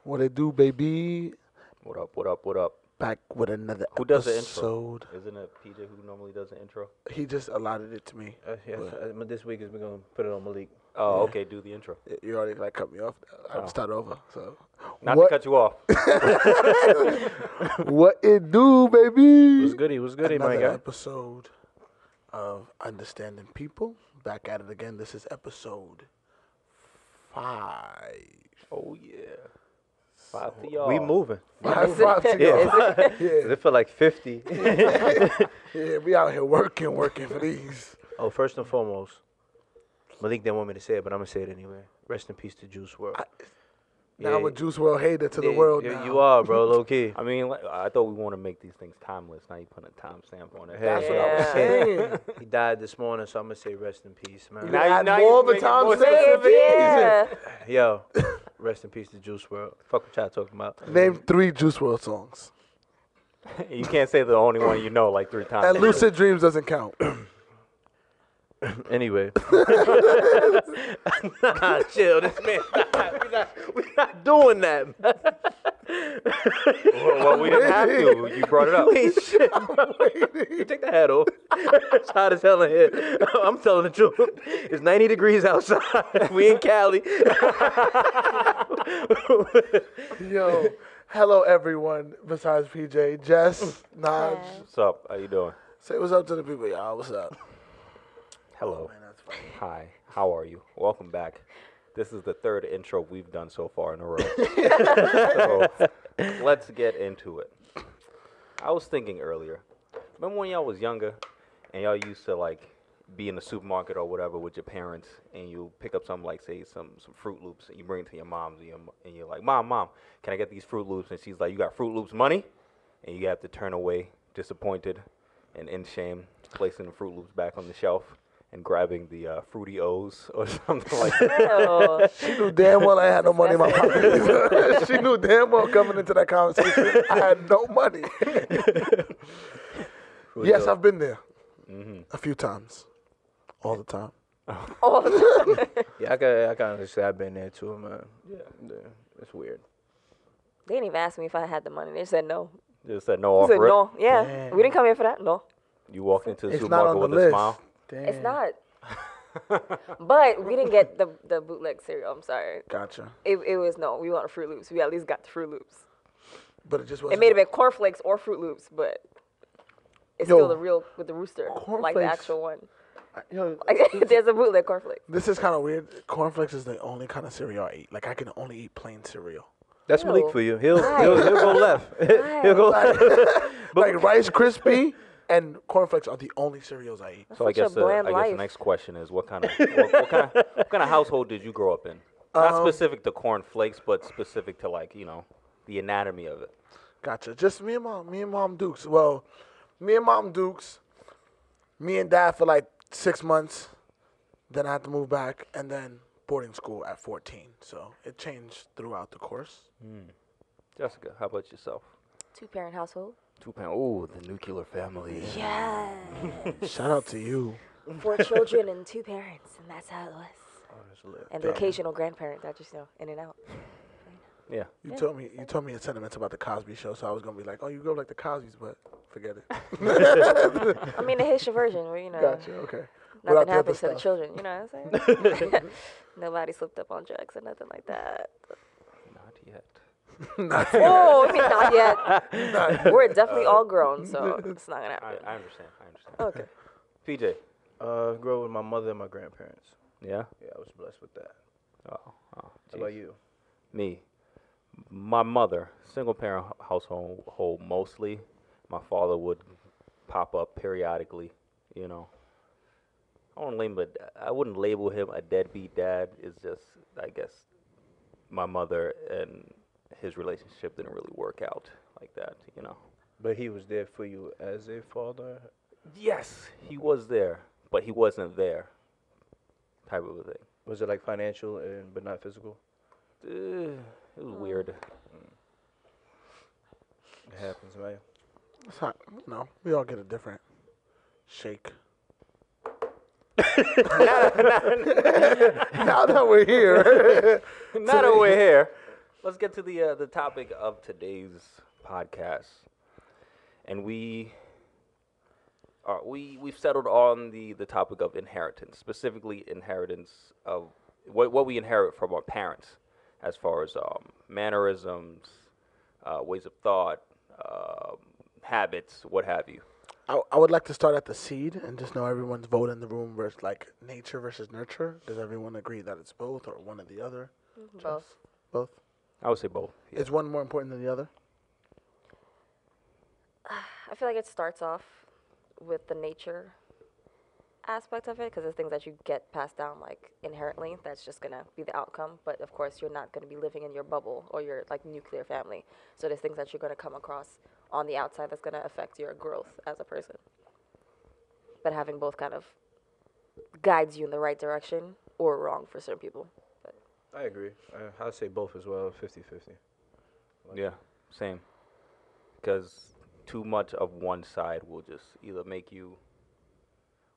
What it do, baby? What up, what up, what up? Back with another Who does the episode. intro? Isn't it PJ who normally does the intro? He just allotted it to me. Yes, But- this week is we're gonna put it on Malik. Oh, Yeah. okay, do the intro. You already cut me off. I'm Oh. start over. So Not what, to cut you off. what it do, baby? What's goody? What's goody, my Another guy? episode of Understanding People. Back at it again. This is episode 5. Oh, yeah. 5 to y'all. We moving. Five to Yeah. go. Does it feel like 50? Yeah, we out here working for these. Oh, first and foremost, Malik didn't want me to say it, but I'm gonna say it anyway. Rest in peace to Juice WRLD. Now I'm a Juice WRLD hater to the Yeah, world you, now. you are, bro, low key. I mean, I thought we want to make these things timeless. Now you putting a timestamp on it. Hey. That's what I was Yeah. saying. He died this morning, so I'm gonna say rest in peace, man. You Now add now more of a make it more timestamp? specific. Yeah. Yo, rest in peace to Juice WRLD. Fuck what y'all talking about. Name 3 Juice WRLD songs. You can't say the only one you know like 3 times. And Lucid Dreams doesn't count. Anyway. Nah, chill, this man. We not doing that, man. Well, we didn't have to. You brought it up. We ain't shit, bro. You take the hat off. It's hot as hell in here. I'm telling the truth. It's 90 degrees outside. We in Cali. Yo, hello everyone besides PJ. Jess, Naj. What's up? How you doing? Say what's up to the people, y'all. What's up? Hello. Man, that's funny. Hi. How are you? Welcome back. This is the 3rd intro we've done so far in a row. So, let's get into it. I was thinking earlier. Remember when y'all was younger and y'all used to like be in the supermarket or whatever with your parents and you pick up something like say some Fruit Loops and you bring it to your mom's and you're like, Mom, can I get these Fruit Loops? And she's like, you got Fruit Loops money? And you have to turn away disappointed and in shame, placing the Fruit Loops back on the shelf and grabbing the Fruity O's or something like that. Ew. She knew damn well I had no money in my pocket. She knew damn well coming into that conversation I had no money. Yes, I've been there a few times. All the time. All the time. Yeah, I can say I've been there too, man. Yeah. It's weird. They didn't even ask me if I had the money. They just said no. Just said no I off said rip. no. Yeah. Damn. We didn't come here for that. No. You walked into the It's not supermarket on the with a list. smile. Damn. It's not. But we didn't get the bootleg cereal. I'm sorry. Gotcha. It was no. We wanted Fruit Loops. We at least got the Fruit Loops. But it just It wasn't. may have been cornflakes or Fruit Loops, but it's Yo, still the real with the rooster, like the cornflakes- actual one. Yo, Like, there's a bootleg cornflake. this is kind of weird. Cornflakes is the only kind of cereal I eat. Like, I can only eat plain cereal. That's Ew. Malik for you. He'll Right. he'll go left. He'll go left. Like, Rice Krispie and cornflakes are the only cereals I eat. So I Such a guess, bland I guess the life. next question is what kind of household did you grow up in? Not specific to corn flakes, but specific to like the anatomy of it. Gotcha. Just me and Mom Dukes. Well, me and Mom Dukes, me and Dad for like 6 months. Then I had to move back, and then boarding school at 14. So it changed throughout the course. Jessica, how about yourself? 2-parent household. 2-parent. Ooh, the nuclear family. Yeah. Shout out to you. 4 children and 2 parents, and that's how it was. Oh, that's lit. And the occasional grandparent that just in and out. Yeah. You told me your sentiments about the Cosby Show, so I was gonna be like, oh, you grew up like the Cosbys, but forget it. I mean, the Haitian version where Gotcha. Okay. Without nothing the happens to other the stuff. children. You know what I'm saying? Nobody slipped up on drugs or nothing like that. Not yet. Oh, I mean, not yet. We're definitely all grown, so it's not gonna I happen. understand. I understand. Okay. PJ. Grew up with my mother and my grandparents. Yeah. Yeah, I was blessed with that. Oh. How Geez. about you? Me. My mother, single parent household mostly. My father would pop up periodically. I wouldn't label him a deadbeat dad. It's just, I guess, my mother and his relationship didn't really work out like that. But he was there for you as a father. Yes, he was there, but he wasn't there. Type of a thing. Was it like financial but not physical? It was weird. It happens, man. It's not, we all get a different shake. Now that we're here. Not over here. let's get to the topic of today's podcast, and we've settled on the topic of inheritance, specifically inheritance of what we inherit from our parents, as far as mannerisms, ways of thought, habits, what have you. I would like to start at the seed and just know everyone's vote in the room versus like nature versus nurture. Does everyone agree that it's both or one or the other? Both. Both. I would say both. Yeah. Is one more important than the other? I feel like it starts off with the nature aspect of it because there's things that you get passed down like inherently that's just gonna be the outcome, but of course you're not gonna be living in your bubble or your like nuclear family, so there's things that you're gonna come across on the outside that's gonna affect your growth as a person, but having both kind of guides you in the right direction or wrong for certain people. But I agree. I'd say both as well, 50-50. Yeah, same. Because too much of one side will just either make you,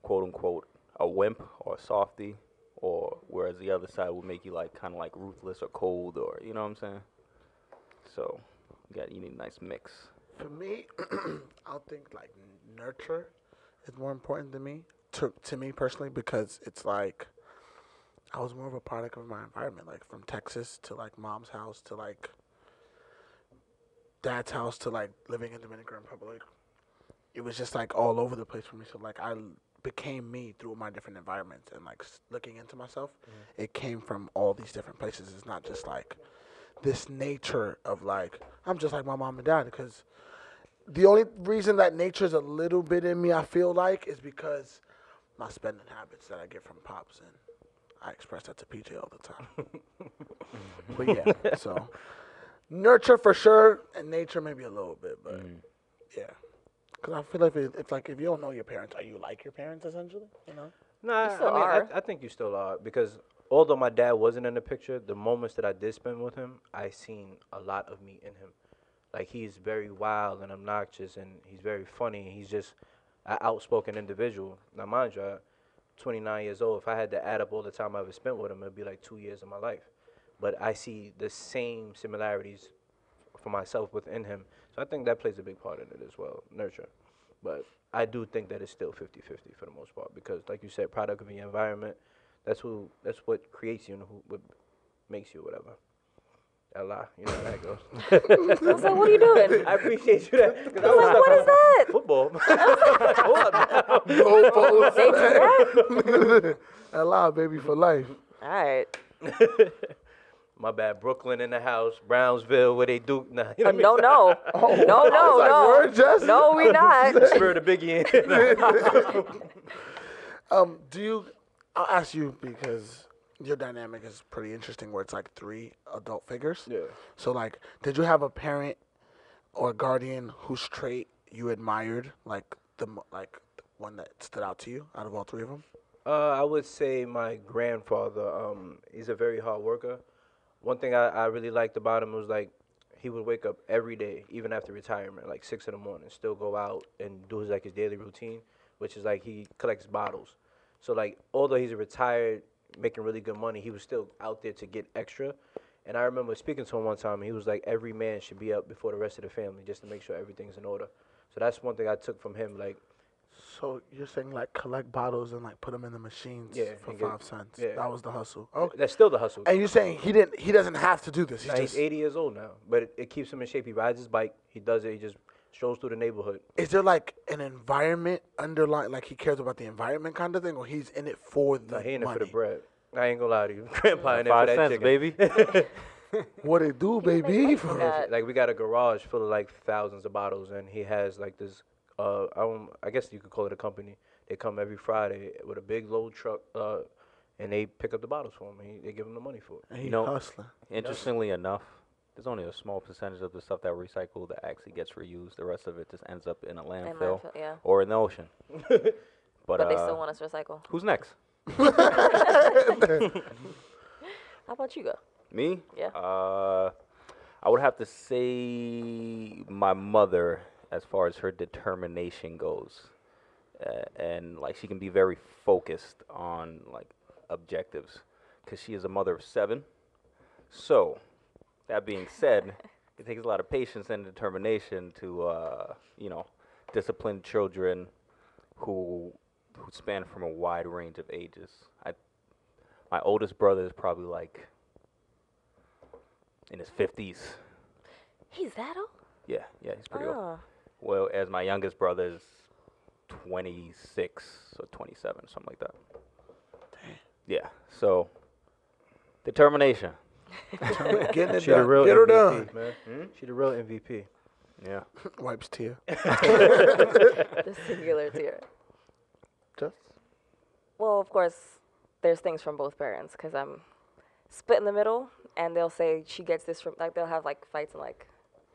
quote unquote, a wimp or a softy, or whereas the other side will make you like kind of like ruthless or cold, or you know what I'm saying. So you need a nice mix. For me, I'll think like nurture is more important than me. To me personally, because it's like I was more of a product of my environment, like from Texas to like mom's house to like dad's house to like living in Dominican Republic. It was just like all over the place for me. So like I became me through my different environments and like looking into myself. It came from all these different places. It's not just like this nature of like I'm just like my mom and dad, because the only reason that nature's a little bit in me, I feel like, is because my spending habits that I get from pops, and I express that to PJ all the time. But yeah, so nurture for sure, and nature maybe a little bit, but yeah, because I feel like it's like if you don't know your parents, are you like your parents essentially? You know? Nah, You still I mean, are. I think you still are, because although my dad wasn't in the picture, the moments that I did spend with him, I seen a lot of me in him. Like, he's very wild and obnoxious, and he's very funny. He's just an outspoken individual. Now, mind you, I'm 29 years old. If I had to add up all the time I ever spent with him, it'd be like 2 years of my life. But I see the same similarities for myself within him. So I think that plays a big part in it as well, nurture. But I do think that it's still 50-50 for the most part, because, like you said, product of the environment, that's what creates you and what makes you, whatever. Allah, you know how that goes. I was like, what are you doing? I appreciate you that. I was like, what is that? Football. Hold up now. Go They do that? Allow baby for life. All right. My bad. Brooklyn in the house. Brownsville, where they do. Nah, you know No, no. No, I was no, like, no. word, Jess? No, we not. Spirit of Biggie in. Do you? I'll ask you because your dynamic is pretty interesting, where it's like 3 adult figures. Yeah. So like, did you have a parent or guardian whose trait you admired, like the one that stood out to you out of all 3 of them? I would say my grandfather. He's a very hard worker. One thing I really liked about him was like he would wake up every day, even after retirement, like 6 in the morning, still go out and do his daily routine, which is like he collects bottles. So like although he's retired, making really good money, he was still out there to get extra. And I remember speaking to him one time, and he was like, every man should be up before the rest of the family just to make sure everything's in order. So that's one thing I took from him. Like, So you're saying like collect bottles and like put them in the machines Yeah, for and get- 5 cents? yeah. That was the hustle. Okay. that's still the hustle. And you're saying he doesn't have to do this. He's Now, he's just. 80 years old now, but it keeps him in shape. He rides his bike. He does it. He just strolls through the neighborhood. Is there like an environment underlying, like he cares about the environment kind of thing, or he's in it for the Nah, he in it money? for the bread. I ain't gonna lie to you. Grandpa in it for 5 that cents, chicken. baby. What it do, baby? for that. Like, we got a garage full of like thousands of bottles, and he has like this. I guess you could call it a company. They come every Friday with a big load truck, and they pick up the bottles for him. They give him the money for it. And he You know- hustling. Interestingly enough, there's only a small percentage of the stuff that recycled that actually gets reused. The rest of it just ends up in a landfill landfill, yeah. or in the ocean. But But they still want us to recycle. who's next? How about you go? Me? Yeah. I would have to say my mother, as far as her determination goes, and like she can be very focused on like objectives, because she is a mother of 7. So That being said, it takes a lot of patience and determination to, discipline children who span from a wide range of ages. My oldest brother is probably like in his 50s. He's that old? Yeah, he's pretty old. Oh. Well, as my youngest brother is 26 or 27, something like that. Yeah, so determination. Getting it She the done. real Get her MVP, done. man. She the real MVP. Yeah. Wipes tear. The singular tier. Just. Well, of course, there's things from both parents because I'm split in the middle, and they'll say she gets this from, like, they'll have like fights and like,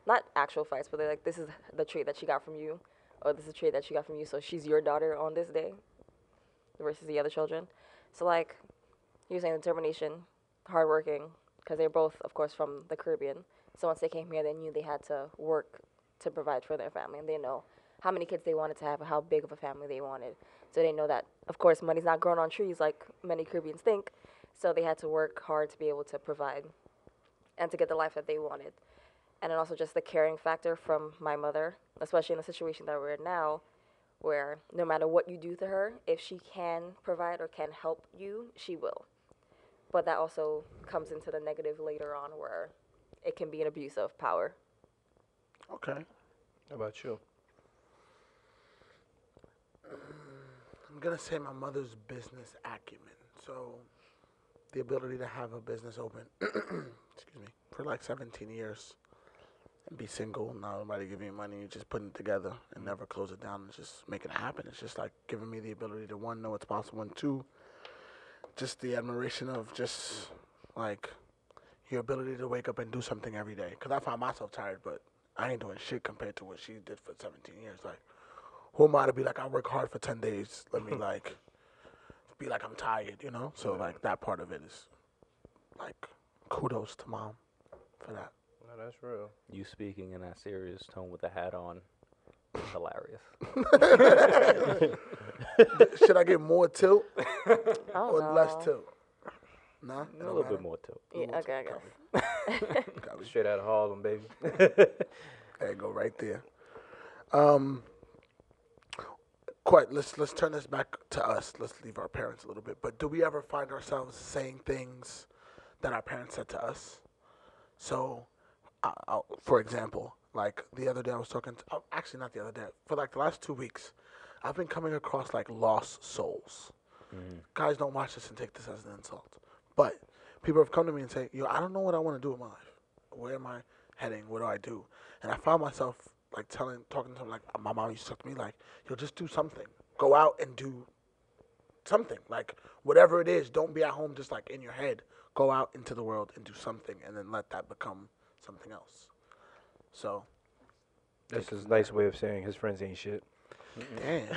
not actual fights, but they're like, this is the trait that she got from you, or this is the trait that she got from you, so she's your daughter on this day versus the other children. So, like, you're saying determination, hardworking, because they're both, of course, from the Caribbean. So once they came here, they knew they had to work to provide for their family, and they know how many kids they wanted to have and how big of a family they wanted. So they know that, of course, money's not growing on trees like many Caribbeans think. So they had to work hard to be able to provide and to get the life that they wanted. And then also just the caring factor from my mother, especially in the situation that we're in now, where no matter what you do to her, if she can provide or can help you, she will. But that also comes into the negative later on where it can be an abuse of power. Okay. How about you? I'm gonna say my mother's business acumen. So, the ability to have a business open, excuse me, for like 17 years and be single, not nobody giving you money, you just putting it together and never close it down and just making it happen. It's just like giving me the ability to, one, know it's possible, and two, just the admiration of just like your ability to wake up and do something every day. Because I find myself tired, but I ain't doing shit compared to what she did for 17 years. Like, who am I to be like, I work hard for 10 days, let me like be like I'm tired, you know? So like that part of it is like kudos to mom for that. No, that's real. You speaking in that serious tone with the hat on, hilarious. Should I get more tilt Oh or no. less tilt? Nah, it A don't little matter. bit more too. Yeah, okay, I guess. Got me. Straight out of Harlem, baby. There you go, right there. Quite. Let's turn this back to us. Let's leave our parents a little bit. But do we ever find ourselves saying things that our parents said to us? So, for example, like the other day I was talking to, actually not the other day, for like the last 2 weeks, I've been coming across like lost souls. Guys, don't watch this and take this as an insult. But people have come to me and say, yo, I don't know what I want to do with my life. Where am I heading? What do I do? And I found myself like talking to them like my mom used to talk to me like, yo, just do something. Go out and do something. Like whatever it is, don't be at home just like in your head. Go out into the world and do something and then let that become something else. So, That's his nice way of saying his friends ain't shit. damn.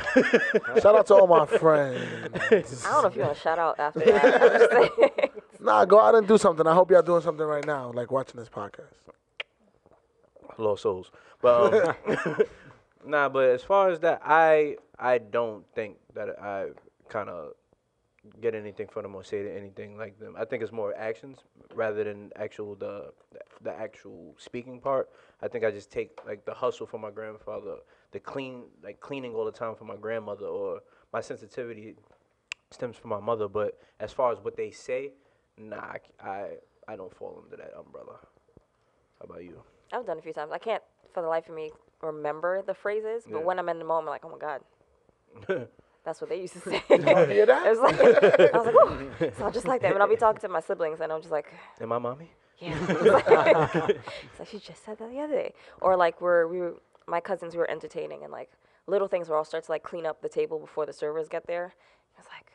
Shout out to all my friends. I don't know if you want to shout out after that. I'm just saying. Nah, go out and do something. I hope y'all doing something right now, like watching this podcast. Lost souls. But nah, but as far as that, I don't think that I kind of get anything from them or say anything like them. I think it's more actions rather than actual the actual speaking part. I think I just take like the hustle from my grandfather, the cleaning all the time for my grandmother, or my sensitivity stems from my mother. But as far as what they say, nah, I don't fall under that umbrella. How about you? I've done it a few times. I can't, for the life of me, remember the phrases, but Yeah. when I'm in the moment, I'm like, oh my God, that's what they used to say. Y'all hear that? It was like, I was like, oh, it's not just like that. But I'll be talking to my siblings, and I'm just like, And my mommy? yeah. It's like, she just said that the other day. Or like, my cousins were entertaining, and like little things where I'll start to like clean up the table before the servers get there. I was like,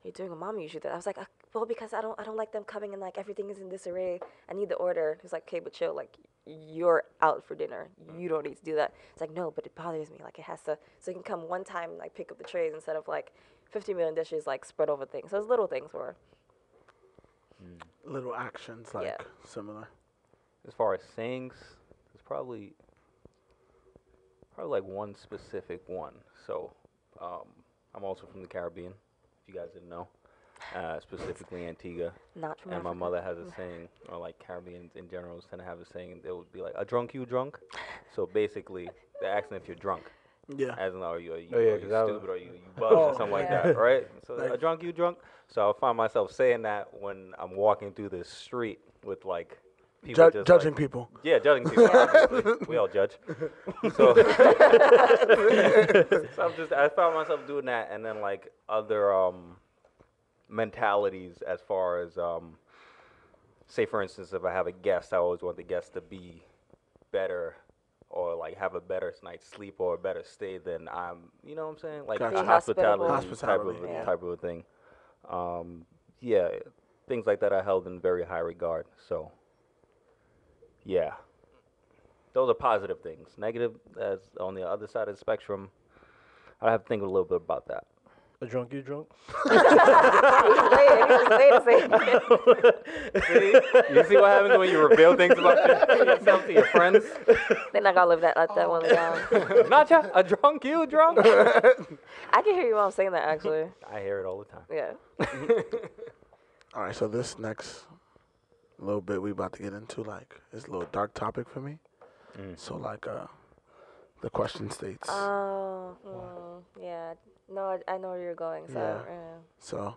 you're doing what mom usually does. I was like, well, because I don't like them coming and like everything is in disarray. I need the order. He's like, okay, but chill. Like, you're out for dinner. You don't need to do that. It's like, no, but it bothers me. Like, it has to, so you can come one time and like pick up the trays instead of like 50 million dishes like spread over things. So it's little things where, Little actions like Yeah. similar. As far as sayings, there's probably like one specific one. So, I'm also from the Caribbean, if you guys didn't know. specifically Antigua. Not from And my Africa. mother has a saying, or like Caribbeans in general tend to have a saying. They would be like, "A drunk, you drunk." So basically, they're asking if you're drunk. Yeah. As in, are you Oh, yeah, 'cause I was- stupid, or you buzzed, or something like Yeah. that, right? So, Like- a drunk, you drunk. So I find myself saying that when I'm walking through the street with like people just Judging like, people. Yeah, judging people. Obviously. We all judge. So, I found myself doing that, and then like other mentalities as far as say for instance, if I have a guest, I always want the guest to be better or like have a better night's sleep or a better stay than I'm. You know what I'm saying? Like Gotcha. a Be hospitality, hospitable. Yeah. type of a thing. Yeah, things like that I held in very high regard. So. Yeah. Those are positive things. Negative, as on the other side of the spectrum, I have to think a little bit about that. A drunk, you drunk? Wait a second. You see what happens when you reveal things about yourself to your friends? They're not gonna let that one down. Not ya, a drunk, you drunk? I can hear you while I'm saying that actually. I hear it all the time. Yeah. All right, so this next little bit we about to get into, like, is a little dark topic for me. So, like, the question states. Oh, yeah. No, I know where you're going. So, Yeah. yeah. So,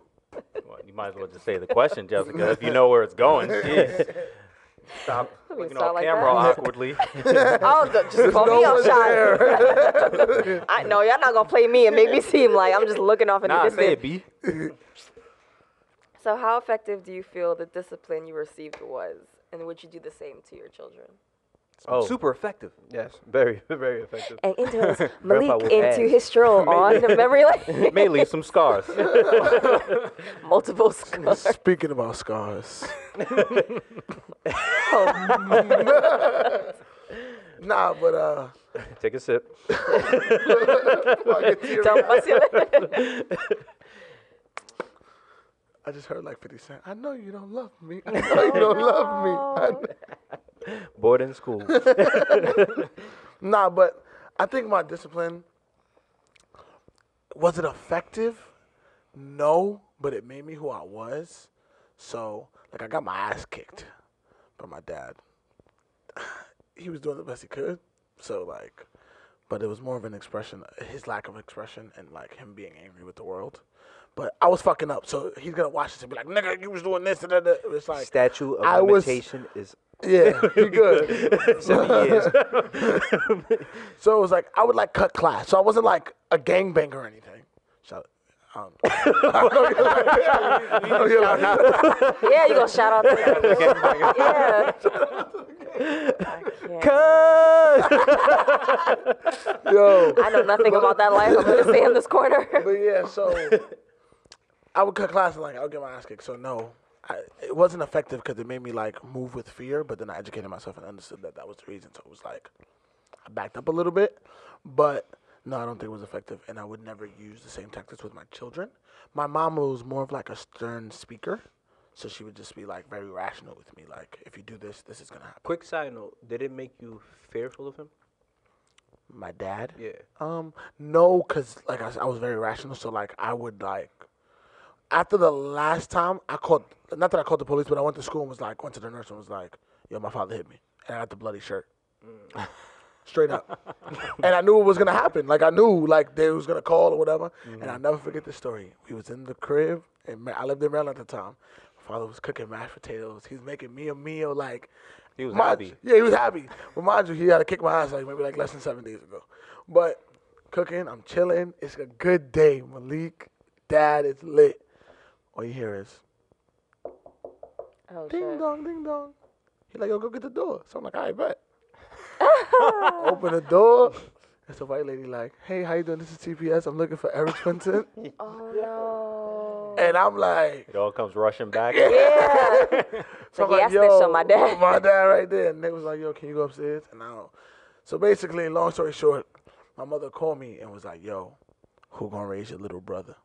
Well, you might as well just say the question, Jessica, if you know where it's going. Jeez. Stop You looking sound off like camera that. awkwardly. Oh, just call me up, shot. I know y'all not gonna play me and make me seem like I'm just looking off in Nah, the say it, distance. B. So, how effective do you feel the discipline you received was, and would you do the same to your children? Oh, Super effective. yes, very, very effective. And into Grandpa Malik would into ask. his stroll on the memory lane. May leave some scars. Multiple scars. speaking about scars. Nah, but, Take a sip. Don't bust your lip. I just heard like 50 Cent. I know you don't love me. I know you don't love me. I know. Boarding school. Nah, but I think my discipline, was it effective? No, but it made me who I was. So, like, I got my ass kicked by my dad. He was doing the best he could. So, like, but it was more of an expression, his lack of expression and, like, him being angry with the world. But I was fucking up. So he's going to watch this and be like, nigga, you was doing this and that. It's like, Statute of I was- limitation is yeah, he good. 7 years. So it was like, I would, like, cut class. So I wasn't, like, a gangbanger or anything. Shout Yeah, you gonna shout out to them. Yeah. I can't. Yo. I know nothing about that life. I'm gonna stay in this corner. But yeah, so I would cut class and like I would get my ass kicked. So no, it wasn't effective because it made me like move with fear. But then I educated myself and understood that that was the reason. So it was like I backed up a little bit, but no, I don't think it was effective. And I would never use the same tactics with my children. My mom was more of like a stern speaker, so she would just be like very rational with me. Like if you do this, this is gonna happen. Quick side note: did it make you fearful of him? My dad. Yeah. No, cause like I was very rational. So like I would like after the last time I called, not that I called the police, but I went to school and was like went to the nurse and was like, "Yo, my father hit me," and I got the bloody shirt, straight up. And I knew it was gonna happen. Like I knew like they was gonna call or whatever. And I'll never forget this story. We was in the crib and I lived in Maryland at the time. My father was cooking mashed potatoes. He was making me a meal like. He was Mind happy. you- Yeah, he was happy. But mind you, he had to kick my ass like maybe like less than 7 days ago. But cooking, I'm chilling. It's a good day. Malik, dad is lit. All you hear is Oh, ding shit. dong, ding dong. He like, yo, go get the door. So I'm like, all right, bet. Open the door. It's a white lady like, hey, how you doing? This is TPS. I'm looking for Eric Swinton. Oh no. And I'm like, It all comes rushing back. Yeah. so I'm Like, yeah, I snitched on my dad. My dad right there. And they was like, yo, can you go upstairs? And I don't. So basically, long story short, my mother called me and was like, yo, who gonna raise your little brother?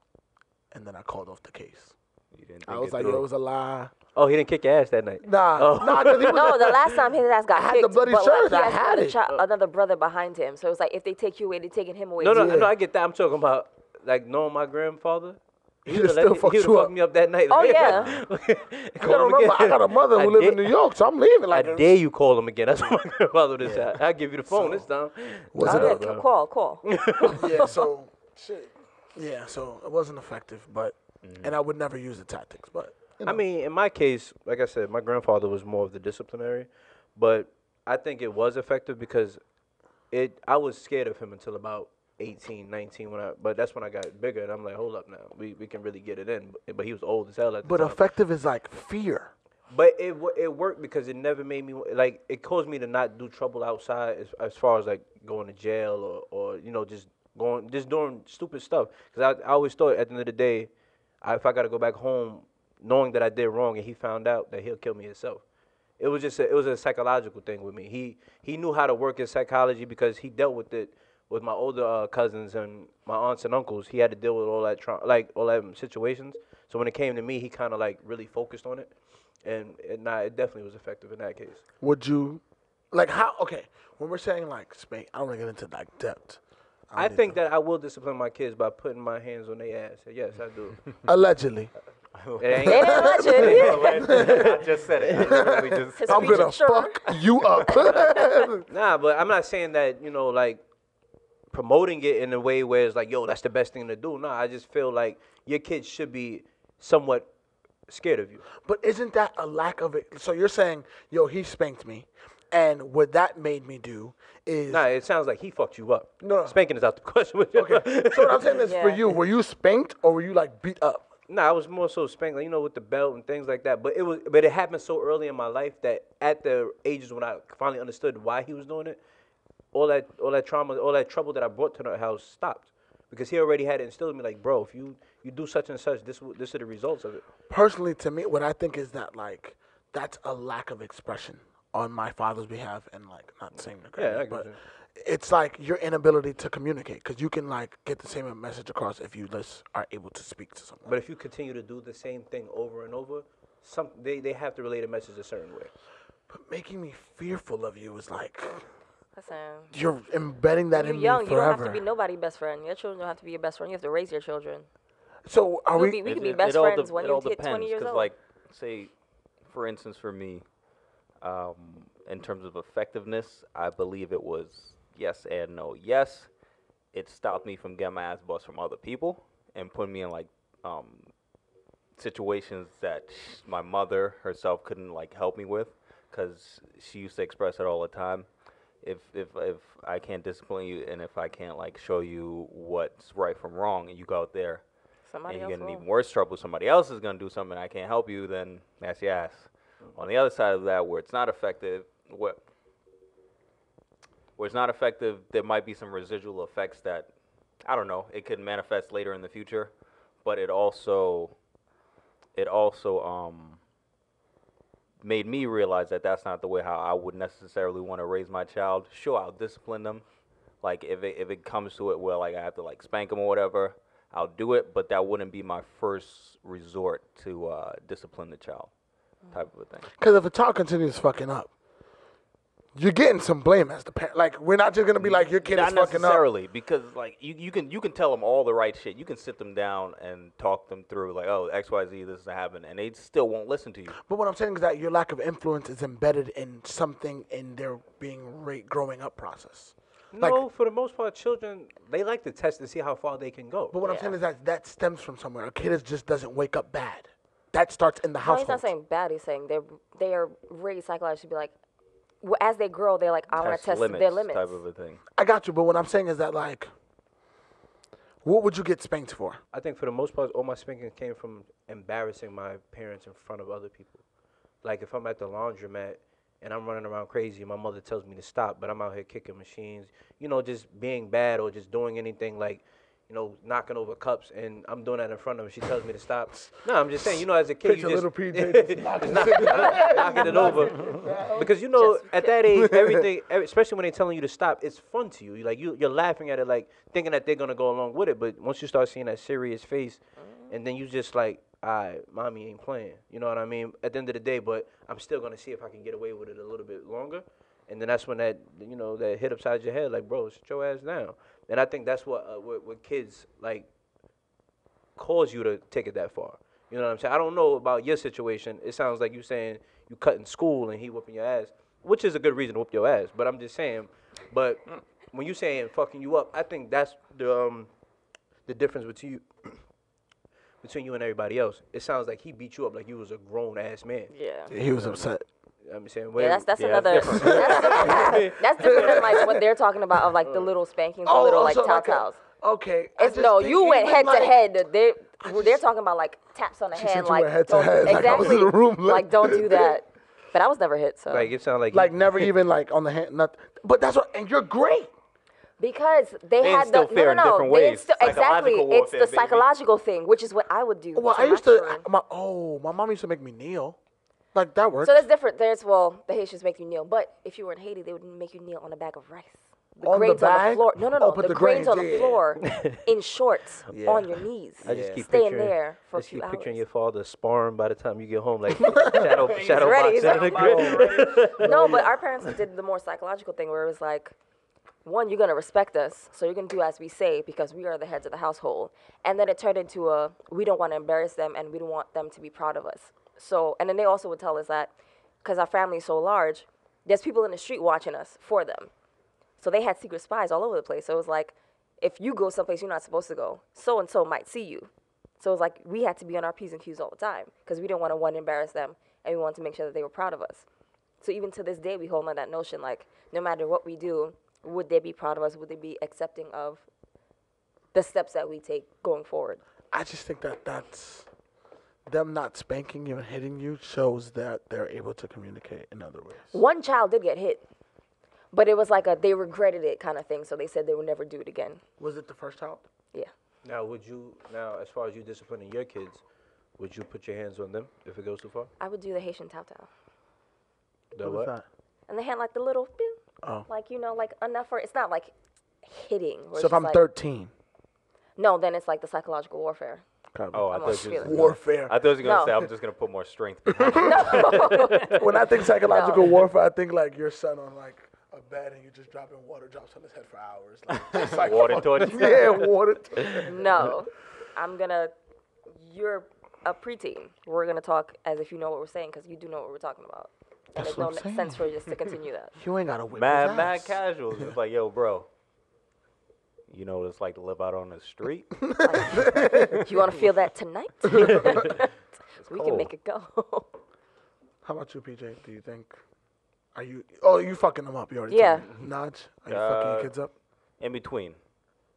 And then I called off the case. You didn't I think was it like, yo, through. it was a lie. Oh, he didn't kick your ass that night. Nah, nah, because he was No, the last time his ass got I had kicked, the bloody but shirt. like, I he has had another it. another brother behind him. So it's like if they take you away, they taking him away. No, too. no, no. I get that. I'm talking about like knowing my grandfather. He'd have still fucked you fucked up. me up that night. Oh, yeah. You gotta remember, I got a mother who lives in New York, so I'm leaving. I Like, dare you call him again. That's what my grandfather would have said. I'll give you the phone this time. Was Oh, it yeah, a- call. yeah, so shit. Yeah, so it wasn't effective, but and I would never use the tactics, but you know. I mean, in my case, like I said, my grandfather was more of the disciplinary, but I think it was effective because I was scared of him until about 18, 19 but that's when I got bigger and I'm like, hold up now, we can really get it in. But he was old as hell at the But time. effective is like fear. But it worked because it never made me like it caused me to not do trouble outside as far as like going to jail or just doing stupid stuff. Because I always thought at the end of the day, if I got to go back home knowing that I did wrong and he found out, that he'll kill me himself. It was just it was a psychological thing with me. He knew how to work his psychology because he dealt with it with my older cousins and my aunts and uncles. He had to deal with all that all that situations. So when it came to me, he kind of like really focused on it. And it definitely was effective in that case. Would you, like how? Okay, when we're saying like spank, I don't want to get into like depth. I think that I will discipline my kids by putting my hands on their ass. Yes, I do. Allegedly, It ain't- It ain't legend. I just said it. I literally just His I'm speech gonna is sure. fuck you up. Nah, but I'm not saying that, like promoting it in a way where it's like, yo, that's the best thing to do. Nah, I just feel like your kids should be somewhat scared of you. But isn't that a lack of it? So you're saying, yo, he spanked me, and what that made me do is Nah, it sounds like he fucked you up. No. Spanking is out the question. okay. So what I'm saying is, for Yeah. you, were you spanked or were you like beat up? Nah, I was more so spanked, like, with the belt and things like that. But it happened so early in my life that at the ages when I finally understood why he was doing it, all that trauma, all that trouble that I brought to the house stopped, because he already had it instilled in me, like, bro, if you do such and such, this are the results of it. Personally, to me, what I think is that like that's a lack of expression on my father's behalf, and like not saying the Yeah, I credit, get but you. it's like your inability to communicate, because you can like get the same message across if you just are able to speak to someone. But if you continue to do the same thing over and over, they have to relay the message a certain way. But making me fearful of you is like Listen, you're embedding that you're in young. me You don't forever. have to be nobody's best friend. Your children don't have to be your best friend. You have to raise your children. So are we? We can be best friends when you hit 20 years Because, old. like, say, for instance, for me, in terms of effectiveness, I believe it was yes and no. Yes, it stopped me from getting my ass bust from other people and putting me in like situations that my mother herself couldn't like help me with, because she used to express it all the time. If I can't discipline you and if I can't like show you what's right from wrong, and you go out there Somebody and else you're getting will. even worse trouble, somebody else is gonna do something and I can't help you, then that's your ass. On the other side of that, where it's not effective, where it's not effective, there might be some residual effects that, I don't know, it could manifest later in the future, but it also made me realize that that's not the way how I would necessarily want to raise my child. Sure, I'll discipline them. Like if it comes to it where like I have to like spank them or whatever, I'll do it. But that wouldn't be my first resort to discipline the child, type of a thing. Because if a child continues fucking up, you're getting some blame as the parent. Like we're not just gonna be like your kid Not is fucking up. necessarily, because like you can tell them all the right shit. You can sit them down and talk them through like, oh, X Y Z, this is happening, and they still won't listen to you. But what I'm saying is that your lack of influence is embedded in something in their growing up process. Like- No, for the most part, children, they like to test to see how far they can go. But what I'm Yeah. saying is that stems from somewhere. A kid just doesn't wake up bad. That starts in the No, household. he's not saying bad. He's saying they are raised psychologically to be like, as they grow, they're like, I want to test their limits. type of a thing. I got you, but what I'm saying is that like, what would you get spanked for? I think for the most part, all my spanking came from embarrassing my parents in front of other people. Like if I'm at the laundromat and I'm running around crazy, and my mother tells me to stop, but I'm out here kicking machines, just being bad or just doing anything like, knocking over cups, and I'm doing that in front of her. She tells me to stop. No, I'm just saying, as a kid, Picture you just little PJ knocking it over. Because at that age, everything, especially when they're telling you to stop, it's fun to you. You're laughing at it, like thinking that they're gonna go along with it. But once you start seeing that serious face, and then you just like, mommy ain't playing. You know what I mean? At the end of the day, but I'm still gonna see if I can get away with it a little bit longer. And then that's when that hit upside your head, like, bro, sit your ass down. And I think that's what kids like caused you to take it that far? You know what I'm saying? I don't know about your situation. It sounds like you saying you cut in school and he whooping your ass, which is a good reason to whoop your ass. But I'm just saying, but when you saying fucking you up, I think that's the difference between you and everybody else. It sounds like he beat you up like you was a grown ass man. Yeah. He was upset. I'm saying, Yeah, that's Yeah, another. that's different. That's different than like what they're talking about of like the little spankings, the little like so tap a- towels. Okay. I It's just no, think you went even head like- to head. They're talking about like taps on the She said hand, you like went head to don't- head, like I was exactly, in the room, like don't do that. But I was never hit, so like it sounds like Like never even like on the hand, nothing. But that's what, and you're great. because they They had instill the fear in different they ways. exactly. Psychological It's warfare, the baby. psychological thing, which is what I would do. Well, to I my used to. children. My mom used to make me kneel. Like that worked. So that's different. There's the Haitians make you kneel, but if you were in Haiti, they would make you kneel on a bag of rice. The On the grains on the bag? floor. No, Oh, put the the grains grains, on the yeah. floor in shorts Yeah. on your knees. I just keep staying picturing, there for a just few keep picturing hours. your father sparring by the time you get home, like shadow ready, he's boxing. like, No, but our parents did the more psychological thing where it was like, one, you're gonna respect us, so you're gonna do as we say because we are the heads of the household. And then it turned into we don't want to embarrass them and we don't want them to be proud of us. So, and then they also would tell us that because our family is so large, there's people in the street watching us for them. So they had secret spies all over the place. So it was like, if you go someplace you're not supposed to go, so and so might see you. So it was like we had to be on our P's and Q's all the time because we didn't want to one embarrass them and we wanted to make sure that they were proud of us. So even to this day, we hold on that notion like no matter what we do, would they be proud of us? Would they be accepting of the steps that we take going forward? I just think that's them not spanking you and hitting you shows that they're able to communicate in other ways. One child did get hit, but it was like they regretted it kind of thing. So they said they would never do it again. Was it the first child? Yeah. Now, as far as you disciplining your kids, would you put your hands on them if it goes too far? I would do the Haitian tao tao. The What what? was that? And they had like the little, pew, Oh. like, like enough for, it's not like hitting. where So it's if I'm just like- 13, No, then it's like the psychological warfare. Oh, I I'm thought on you feel was it. warfare. I thought you was gonna No. say I'm just gonna put more strength behind it. When I think psychological No. warfare, I think like your son on like a bed and you just dropping water drops on his head for hours. Like, just like Water torch? Yeah, water torch. No, you're a preteen. We're going to talk as if you know what we're saying because you do know what we're talking about. And That's there's no what I'm sense saying. for just to continue that. You ain't gotta whip Mad his mad ass. casual. It's like, yo, bro. You know what it's like to live out on the street? If you want to feel that tonight, we can cold. make it go. How about you, PJ? Do you think? Are you? Oh, you fucking them up? You already Yeah. told me. Naj, are you fucking your kids up? In between.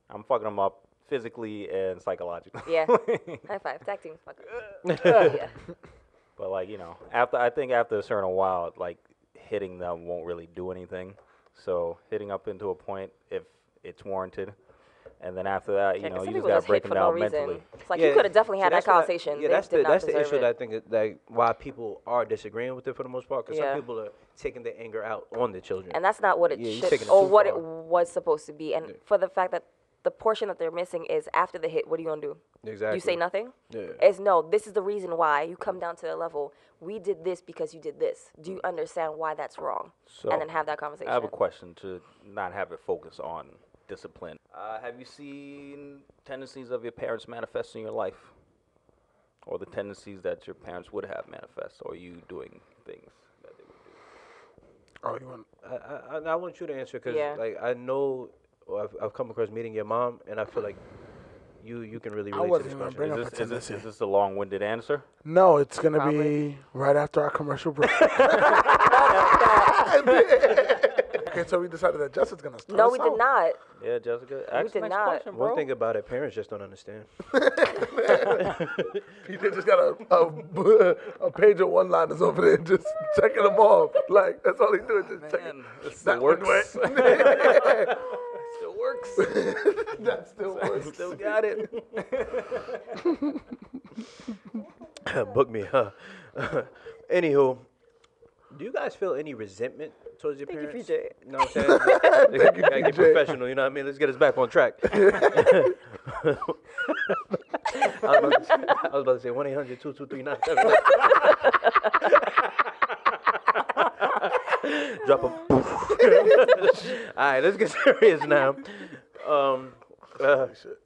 I'm fucking them up physically and psychologically. Yeah. High five. Tag team. Fuck it. Yeah. But like, I think after a certain while, like hitting them won't really do anything. So hitting up into a point if it's warranted. And then after that, Yeah, 'cause you some just people gotta hit break for them no down reason. mentally. It's like you could have definitely so had that that's what conversation. Yeah, They that's did the not that's the deserve issue it. that I think like why people are disagreeing with it for the most part. Because Yeah. some people are taking their anger out on the children. And that's not what it Yeah, you're should taking it or too what far. it was supposed to be. And for the fact that the portion that they're missing is after the hit, what are you gonna do? Exactly. You say nothing? Yeah. It's no, this is the reason why you come down to the level. We did this because you did this. Do you understand why that's wrong? So, and then have that conversation. I have a question to not have it focus on discipline. Have you seen tendencies of your parents manifest in your life? Or the tendencies that your parents would have manifest? Or you doing things that they would do? Oh, you want? I want you to answer because Yeah. like I know or I've come across meeting your mom and I feel like you can really I relate to wasn't this even question. bring up Is a this, is, this, tendency. is this a long-winded answer? No, it's gonna Probably. be right after our commercial break. Okay, so we decided that Justin's gonna start. no, us we did out. not. Yeah, Jessica. Ask the did next not. question, bro. One thing about it, parents just don't understand. PJ just got a page of one-liners over there, just checking them off. Like that's all he doing, just checking. Man, this That still one works. went. Still works. That still works. Still got it. Book me, huh? Anywho, do you guys feel any resentment towards your Thank you, parents? PJ. You know what I'm saying? Gotta get PJ. professional, you know what I mean? Let's get us back on track. I was about to say 1-800-223-97. Drop a. All right, let's get serious now. Shit.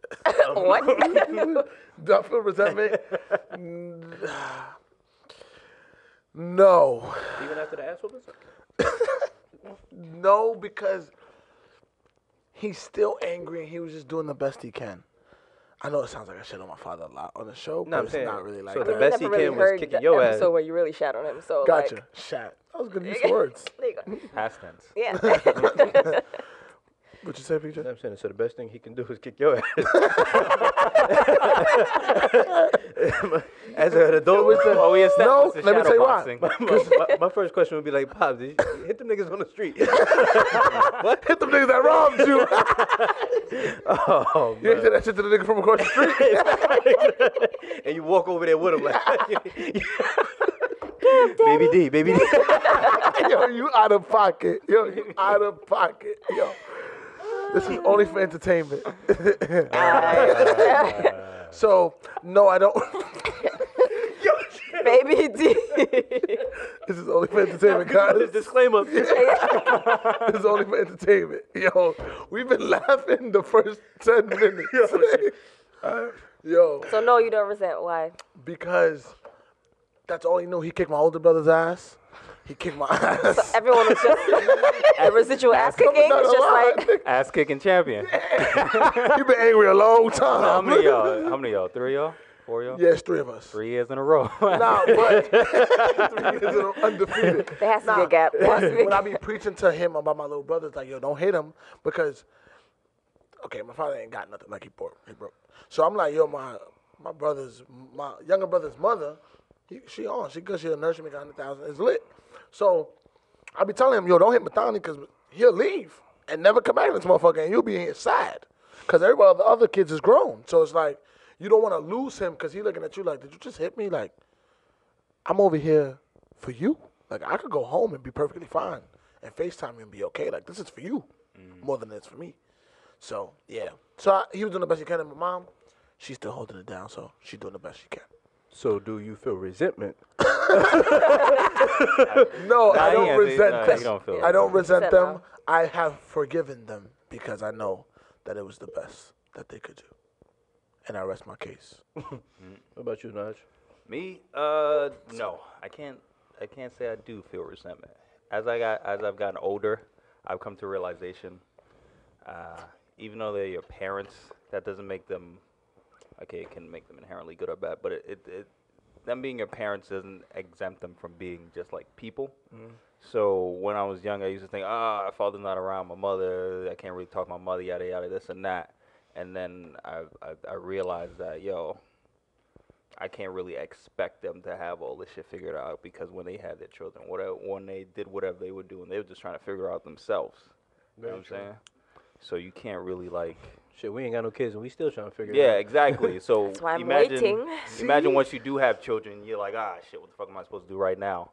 What? Do I feel resentment? No. Even after the ass whoopings? No, because he's still angry and he was just doing the best he can. I know it sounds like I shit on my father a lot on the show, No, but I'm it's saying, not really like so that. the best he never really can was heard kicking the your ass. episode where you really shat on him. So Gotcha. like, Shat. I was going to use words. there you go. Past tense. Yeah. What you say, PJ? You know what I'm saying? So the best thing he can do is kick your ass. As an adult, Well, we established No, the let me shadow tell you why. boxing. my first question would be like, Pop, did you hit them niggas on the street? Hit them niggas that robbed you. Oh, You ain't man. said that shit to the nigga from across the street. And you walk over there with him like, baby D. Yo, you out of pocket. Yo, you out of pocket. Yo. This is only for entertainment. So, no, I don't. Baby D. This is only for entertainment, guys. Disclaimer. This is only for entertainment. Yo, we've been laughing the first 10 minutes. Yo, So no, you don't resent. Why? because that's all he knew. He kicked my older brother's ass. He kicked my ass. Everyone was just the residual ass kicking. Not It's a just lie, like nigga. Ass kicking champion. You been angry a long time. How many of y'all? 3 of y'all? 4 of y'all? Yes, 3 of us. 3 years in a row. Nah, but 3 years undefeated. there has to be a gap. There has to be a When I gap. be preaching to him about my little brother, it's like, yo, don't hit him because, okay, my father ain't got nothing. Like he broke. So I'm like, yo, my younger brother's mother, she good. She'll nurse me, got 100,000. It's lit. So I be telling him, yo, don't hit Mathani because he'll leave and never come back to this motherfucker, and you'll be in his side because everybody, the other kids is grown. So it's like you don't want to lose him because he looking at you like, did you just hit me? Like I'm over here for you. Like I could go home and be perfectly fine and FaceTime you and be okay. Like this is for you more than it's for me. So yeah. So he was doing the best he can, and my mom, she's still holding it down. So she's doing the best she can. So do you feel resentment? No, I Nah, he don't ain't- resent nah, them. he don't feel I don't resent Resent them. now. I have forgiven them because I know that it was the best that they could do. And I rest my case. What about you, Naj? Me? No. I can't say I do feel resentment. As I've gotten older, I've come to realization, even though they're your parents, that doesn't make them, okay, it can make them inherently good or bad, but them being your parents doesn't exempt them from being just like people. So when I was young, I used to think, my father's not around, my mother, I can't really talk to my mother, yada yada, this and that. And then I realized that, I can't really expect them to have all this shit figured out because when they had their children, when they did whatever they were doing, they were just trying to figure out themselves. You know what I'm saying? So you can't really like. Shit, we ain't got no kids and we still trying to figure it Yeah, out. exactly. So That's why I'm imagine, waiting. imagine once you do have children, you're like, shit, what the fuck am I supposed to do right now?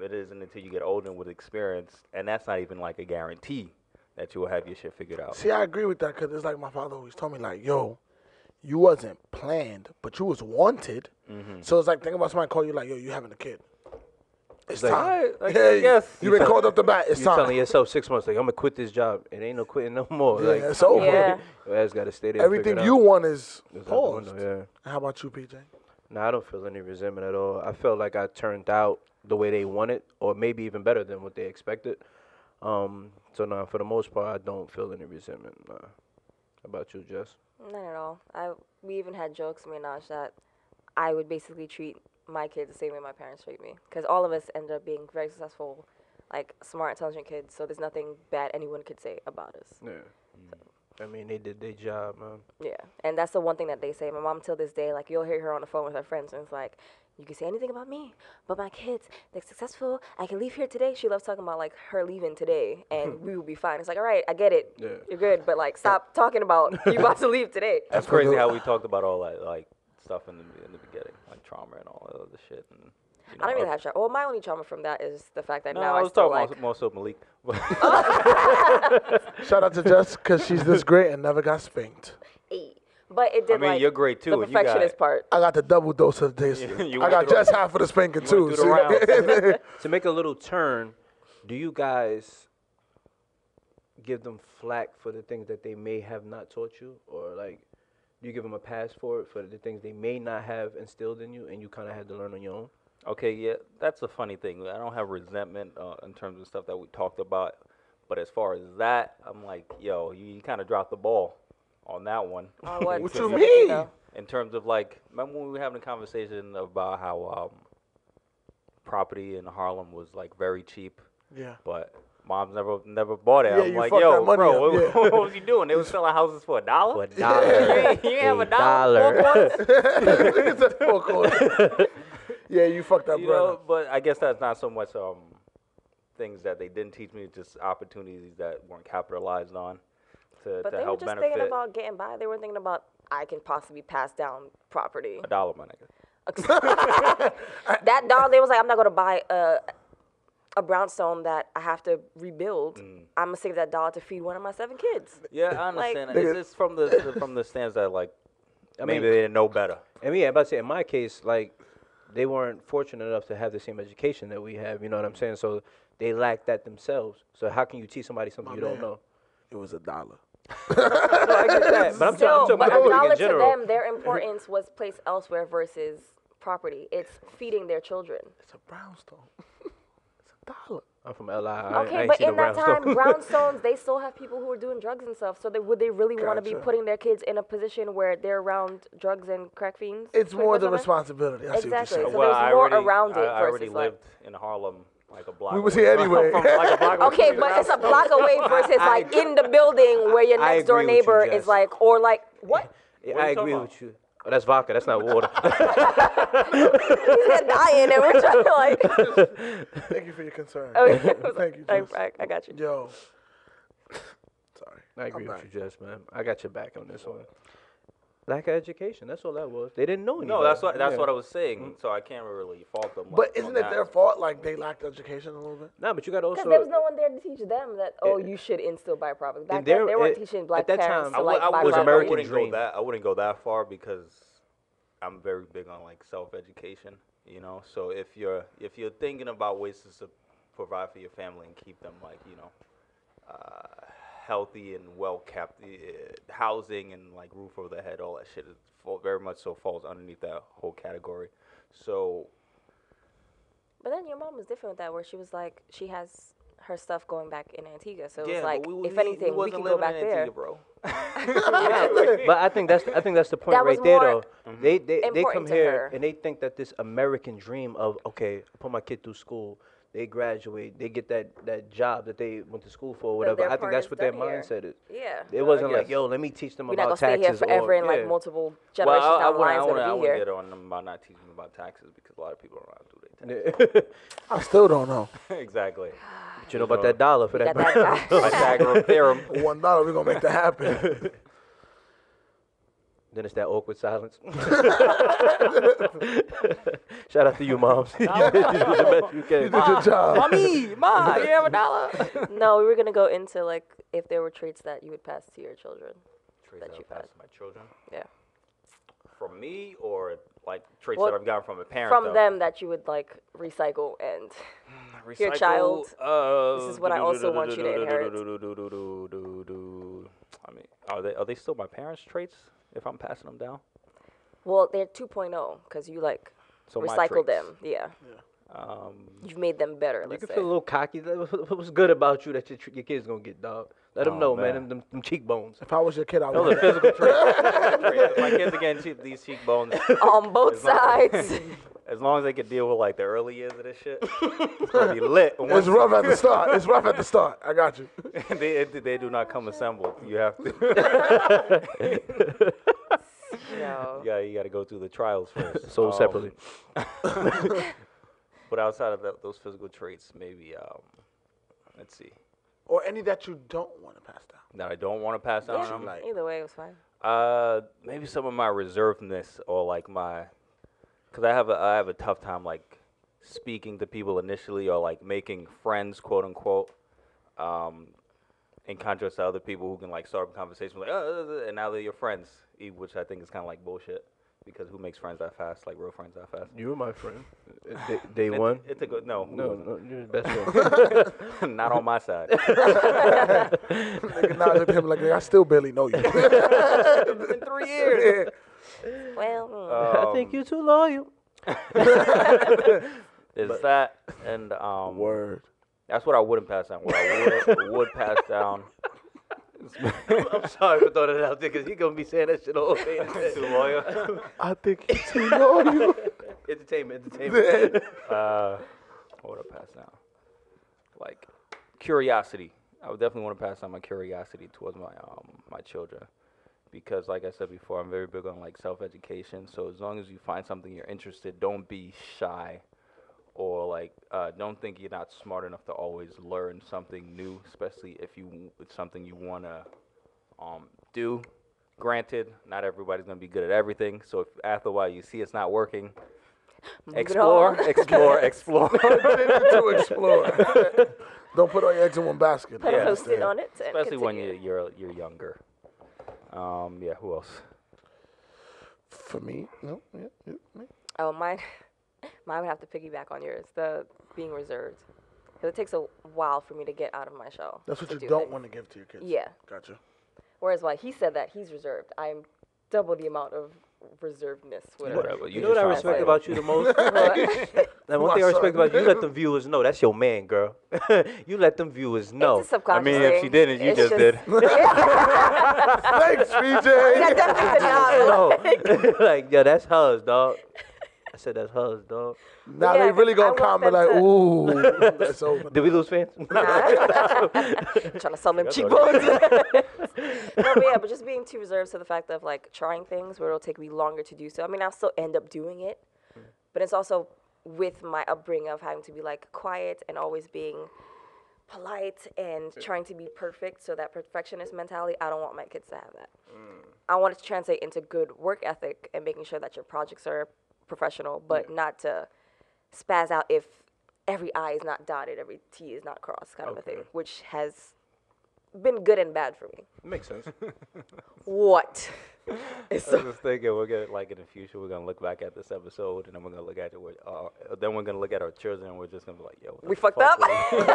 It isn't until you get older and with experience, and that's not even like a guarantee that you will have your shit figured out. See, I agree with that because it's like my father always told me, like, yo, you wasn't planned, but you was wanted. So it's like, think about somebody call you like, yo, you having a kid. It's like, time. alright, like, Yeah, yes. You've been called up the bat. It's You time. telling yourself 6 months, like, I'm going to quit this job. It ain't no quitting no more. Yeah, Like, it's over. Yeah. your ass got to stay there. and Everything figure it you out. want is It's out the paused. window, yeah. How about you, PJ? Nah, I don't feel any resentment at all. I felt like I turned out the way they wanted, or maybe even better than what they expected. So no, for the most part, I don't feel any resentment. Nah. How about you, Jess? Not at all. We even had jokes, me and Naj, that I would basically treat my kids the same way my parents treat me. Because all of us ended up being very successful, like smart, intelligent kids. So there's nothing bad anyone could say about us. Yeah. I mean, they did their job, man. Yeah, and that's the one thing that they say. My mom, till this day, like you'll hear her on the phone with her friends, and it's like, you can say anything about me, but my kids, they're successful. I can leave here today. She loves talking about like her leaving today, and we will be fine. It's like, all right, I get it, Yeah. you're good, but like stop talking about you about to leave today. That's crazy how we talked about all that like stuff in the beginning, like trauma and all that other shit. And, you know, I don't really have trauma. Well, my only trauma from that is the fact that No, now I I was still talking like. more so Malik. Shout out to Jess because she's this great and never got spanked. But it did I mean, like you're great too. the and you got- perfectionist part. I got the double dose of the taste. You I got went through just half of the spanking too. went through the see? To make a little turn, do you guys give them flack for the things that they may have not taught you, or like do you give them a pass for the things they may not have instilled in you, and you kind of had to learn on your own? Okay, yeah, that's a funny thing. I don't have resentment in terms of stuff that we talked about, but as far as that, I'm like, yo, you kind of dropped the ball on that one. On what What you specifically, mean? though? In terms of like, remember when we were having a conversation about how property in Harlem was like very cheap, Yeah. but mom's never bought it. Yeah, I'm you like, fucked yo, that money bro, up, yeah. what was you doing? They was selling houses for $1. For a dollar. You ain't have a dollar. 4 quarters? It's a 4 quarters. Yeah, you fucked that You brother. know, but I guess that's not so much things that they didn't teach me, just opportunities that weren't capitalized on to But they were help just benefit. thinking about getting by. They were thinking about I can possibly pass down property. $1, my nigga. That dollar, they was like, I'm not gonna buy a brownstone that I have to rebuild. I'm gonna save that dollar to feed one of my 7 kids. Yeah, I Like- understand. It's just from the stance that like I maybe mean, they didn't know better. and yeah, I'm about to say in my case, like they weren't fortunate enough to have the same education that we have. You know what I'm saying? So they lacked that themselves. So how can you teach somebody something My you don't man. know? It was $1. No, I get that, but I'm Still, talking but about a everything dollar in to general. them, their importance was placed elsewhere versus property. It's feeding their children. It's a brownstone. It's $1. I'm from LI. Okay, I ain't but seen in no that time, brownstone. brownstones, they still have people who are doing drugs and stuff. So would they really want to be Gotcha. putting their kids in a position where they're around drugs and crack fiends? It's more the 24/7? responsibility. I see what Exactly. you're So saying. there's I more already, around it I already versus, like- lived in Harlem, like a block. We was away here from- anyway. from, like, a block away Okay, from but your it's a house. block away versus like in the building where your I next door agree with you, neighbor Jess. is like, or like, what? Yeah, What are I you talking agree about? with you. Oh, that's vodka. That's not water. He's dying and we're trying to like. Thank you for your concern. Okay. Thank you, I, Jess. I got you. Yo. Sorry. I agree I'm with back. you, Jess, man. I got your back on this one. Lack of education. That's all that was. They didn't know anything. No, that's what I was saying. So I can't really fault them. But like, isn't on it that. their fault? Like they lacked education a little bit. Nah, but you got to Because also. there was no one there to teach them that, oh, you should instill buy property. Back there- then, they weren't at- teaching at black that parents time, to I, like buy was property. American wouldn't dream. go that. I wouldn't go that far because I'm very big on like self-education. You know, so if you're thinking about ways to provide for your family and keep them like healthy and well kept, housing and like roof over their head, all that shit is very much so falls underneath that whole category. So But then your mom was different with that, where she was like, she has her stuff going back in Antigua. So it yeah, was like, but if anything, we can go back there. bro. But I think that's the point That was right there, more though. They come important to here her. and they think that this American dream of I put my kid through school, they graduate, they get that job that they went to school for, or whatever. their I think part that's is what their done here. mindset is. Yeah. It wasn't like, guess. yo, let me teach them We're not about gonna stay here taxes forever or and like yeah. multiple Well, generations I down the line is wouldn't gonna be here. get on them about not teaching them about taxes because a lot of people don't know how to do their taxes. I still don't know. Exactly. But you know about that dollar for You that. got that guy. Pythagorean theorem. $1, we're gonna make that happen. Then it's that awkward silence. Shout out to you, moms. You did the best you You can. did your job. Mommy, Ma, you have $1. No, we were gonna go into like if there were traits that you would pass to your children. Traits That that you've I've had. passed to my children. Yeah. From me or like traits Well, that I've gotten from a parent? From though? them that you would like recycle and your Recycle, child, this is what I also want you to inherit. I mean, are they still my parents' traits if I'm passing them down? well, they're 2.0 because you like So my recycle traits. them. Yeah. You've made them better. You Let's can say. feel a little cocky. What was good about you that your kid's gonna get, dog? Let them Oh, know, man. man. Them cheekbones. If I was your kid, I Those would. are physical traits. My kids are getting these cheekbones. On both As long- sides. As long as they can deal with like the early years of this shit, it's gonna be lit. It's rough at the start. It's rough at the start. I got you. they do not come assembled. You have to. No. You gotta go through the trials first. Sold separately. But outside of those physical traits, maybe let's see, Or any that you don't want to pass down. that I don't want to pass down. Yeah, on them. like- either way, it was fine. Maybe some of my reservedness or like cause I have a tough time like speaking to people initially or like making friends, quote unquote. In contrast to other people who can like start a conversation like, and now they're your friends, which I think is kind of like bullshit. because who makes friends that fast? Like real friends that fast? You were my friend. Day one. It's a good no. No, you're the best friend. Not on my side. Nigga nodded at him like, I still barely know you. It's been 3 years. Well, I think you're too loyal. Is that and Word. That's what I wouldn't pass down. What I would pass down. I'm sorry for throwing it out there because he's going to be saying that shit all day. Too loyal. I think he's too loyal. Entertainment. What would I pass down? Like curiosity. I would definitely want to pass down my curiosity towards my children, because like I said before, I'm very big on like self-education. So as long as you find something you're interested, don't be shy, or like don't think you're not smart enough to always learn something new, especially if it's something you want to do. Granted, not everybody's gonna be good at everything. So if after a while you see it's not working, explore. Continue to explore. Don't put all your eggs in one basket. put Yeah. a post-it on it. And especially when continue. you're younger. Yeah. Who else? For me, no, yeah, me. Oh, mine would have to piggyback on yours. The being reserved, because it takes a while for me to get out of my shell. That's what to you do don't things. want to give to your kids. Yeah. Gotcha. Whereas while he said that he's reserved, I'm double the amount of reservedness. Whatever. You know what I just trying to respect play. about you the most? And one My thing I respect son. about you, you let them viewers know. That's your man, girl. You let them viewers know. It's a subconscious I mean, if thing. she didn't, you It's just did. Thanks, BJ. I definitely did not. No. Like, yeah, that's hers, dog. I said that's hers, dog. Now Yeah, they really I gonna want comment them like, to- ooh, that's over. Did we lose fans? Trying to sell them cheekbones. No, but yeah, but just being too reserved to the fact of like trying things where it'll take me longer to do so. I mean, I'll still end up doing it, but it's also with my upbringing of having to be like quiet and always being polite and trying to be perfect. So that perfectionist mentality, I don't want my kids to have that. I want it to translate into good work ethic and making sure that your projects are professional, but not to spaz out if every I is not dotted, every T is not crossed, kind of a thing, which has been good and bad for me. Makes sense. What? It's I was just thinking we're gonna like in the future we're gonna look back at this episode and then we're gonna look at it with then we're gonna look at our children and we're just gonna be like, yo, what the we fucked fuck up. What the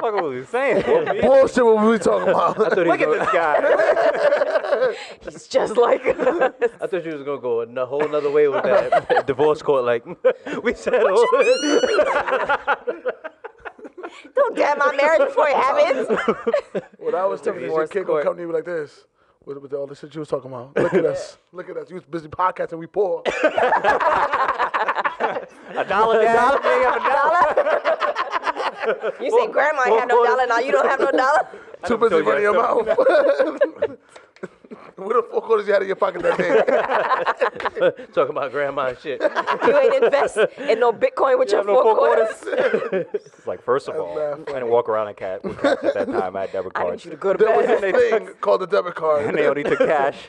fuck was we saying? Bullshit. What we talking about? Look at this guy. He's just like us. I thought you was gonna go a whole nother way with that divorce court. Like we settled. Don't damn my marriage before it happens. What I was thinking is your kid gonna come to you like this. With all the shit you was talking about. Look at us. Look at us. You was busy podcasting. We poor. $1, Dad? You have $1? You say grandma ain't have no dollar, now you don't have no dollar? Too busy tell you running your that mouth. What the $4 you had in your pocket that day? Talking about grandma and shit. You ain't invest in no Bitcoin with your four quarters. It's like, first of all, I didn't walk around with cash at that time. I had debit I need cards. you to go to There was bed. a thing called the debit card. And they only took cash.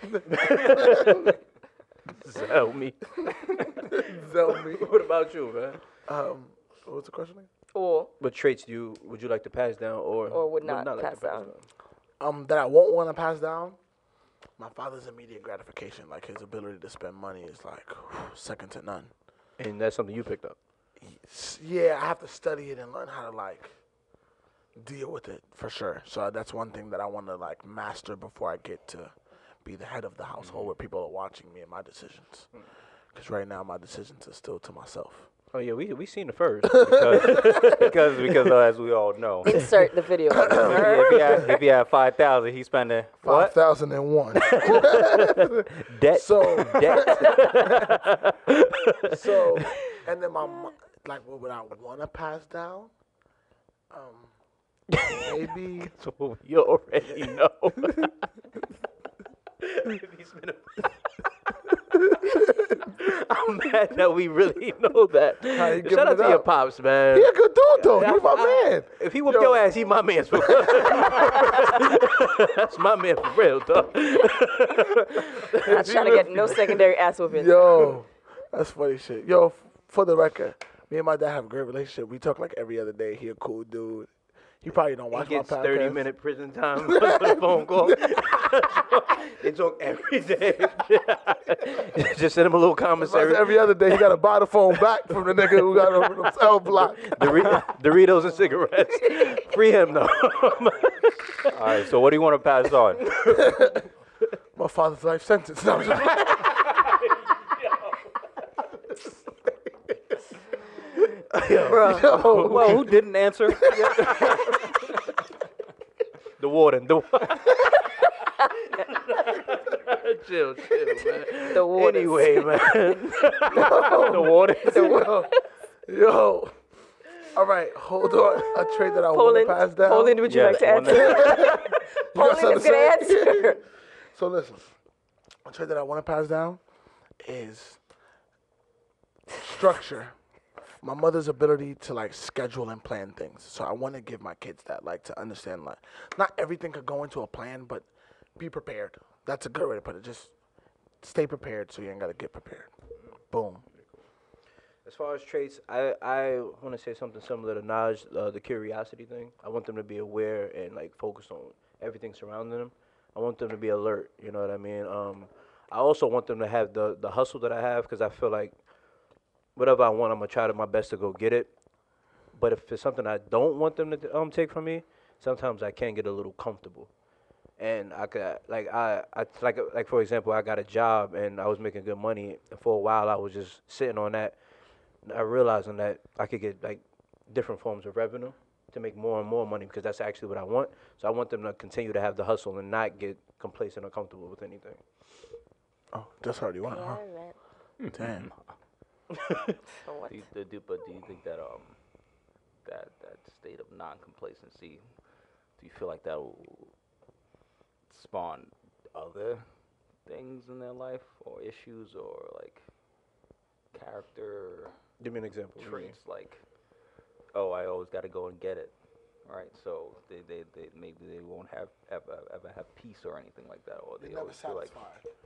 Sell me. Tell me. What about you, man? What was the question again? Or What traits would you like to pass down, or would not like pass to down? That I won't want to pass down. My father's immediate gratification, like his ability to spend money, is like second to none. And that's something you picked up. Yeah, I have to study it and learn how to like deal with it for sure. So that's one thing that I want to like master before I get to be the head of the household where people are watching me and my decisions. Because right now my decisions are still to myself. Oh yeah, we seen the first. because as we all know, Insert the video. if he had 5,000, he's spending what? 5,001. Debt. So, Debt. so, and then like, what would I want to pass down? Maybe. So you already know. I'm mad that we really know that. How you giving Shout out it to your up? pops, man. He a good dude though. He's my man. If he whoop Yo. your ass, he my man. That's my man for real, dog. I'm trying to get no secondary ass whooping. Yo, that's funny shit. Yo, for the record, me and my dad have a great relationship. We talk like every other day. He a cool dude. He probably don't He watch my gets podcast. 30-minute prison time for the phone call. They talk every day. Just send him a little commissary. Every other day, he got to buy the phone back from the nigga who got him on the cell block. Doritos and cigarettes. Free him, though. All right, so what do you want to pass on? My father's life sentence. No, I'm just- Yo. Well, who didn't answer? The warden. Chill, man. The waters. Anyway, man. The warden. Yo. All right, hold on. A trade that I want Poland, to pass down. Poland, would you Yes, like to one answer? You got Poland something is going to to say? answer. So listen, a trade that I want to pass down is structure. My mother's ability to like schedule and plan things. So I want to give my kids that, like, to understand, like, not everything could go into a plan, but be prepared. That's a good way to put it. Just stay prepared so you ain't got to get prepared. Boom. As far as traits, I want to say something similar to Naj, the curiosity thing. I want them to be aware and like focus on everything surrounding them. I want them to be alert. You know what I mean? I also want them to have the hustle that I have, because I feel like whatever I want, I'm gonna try my best to go get it. But if it's something I don't want them to take from me, sometimes I can get a little comfortable. And I could like for example, I got a job and I was making good money, and for a while I was just sitting on that. I realizing that I could get like different forms of revenue to make more and more money, because that's actually what I want. So I want them to continue to have the hustle and not get complacent or comfortable with anything. Oh, just heard you want, Yeah, huh? man. Damn. So what? Do you think that that state of non-complacency, do you feel like that will spawn other things in their life, or issues, or like character Give me an example. traits, like, oh, I always got to go and get it, right? So they maybe they won't ever have peace or anything like that, or they always feel like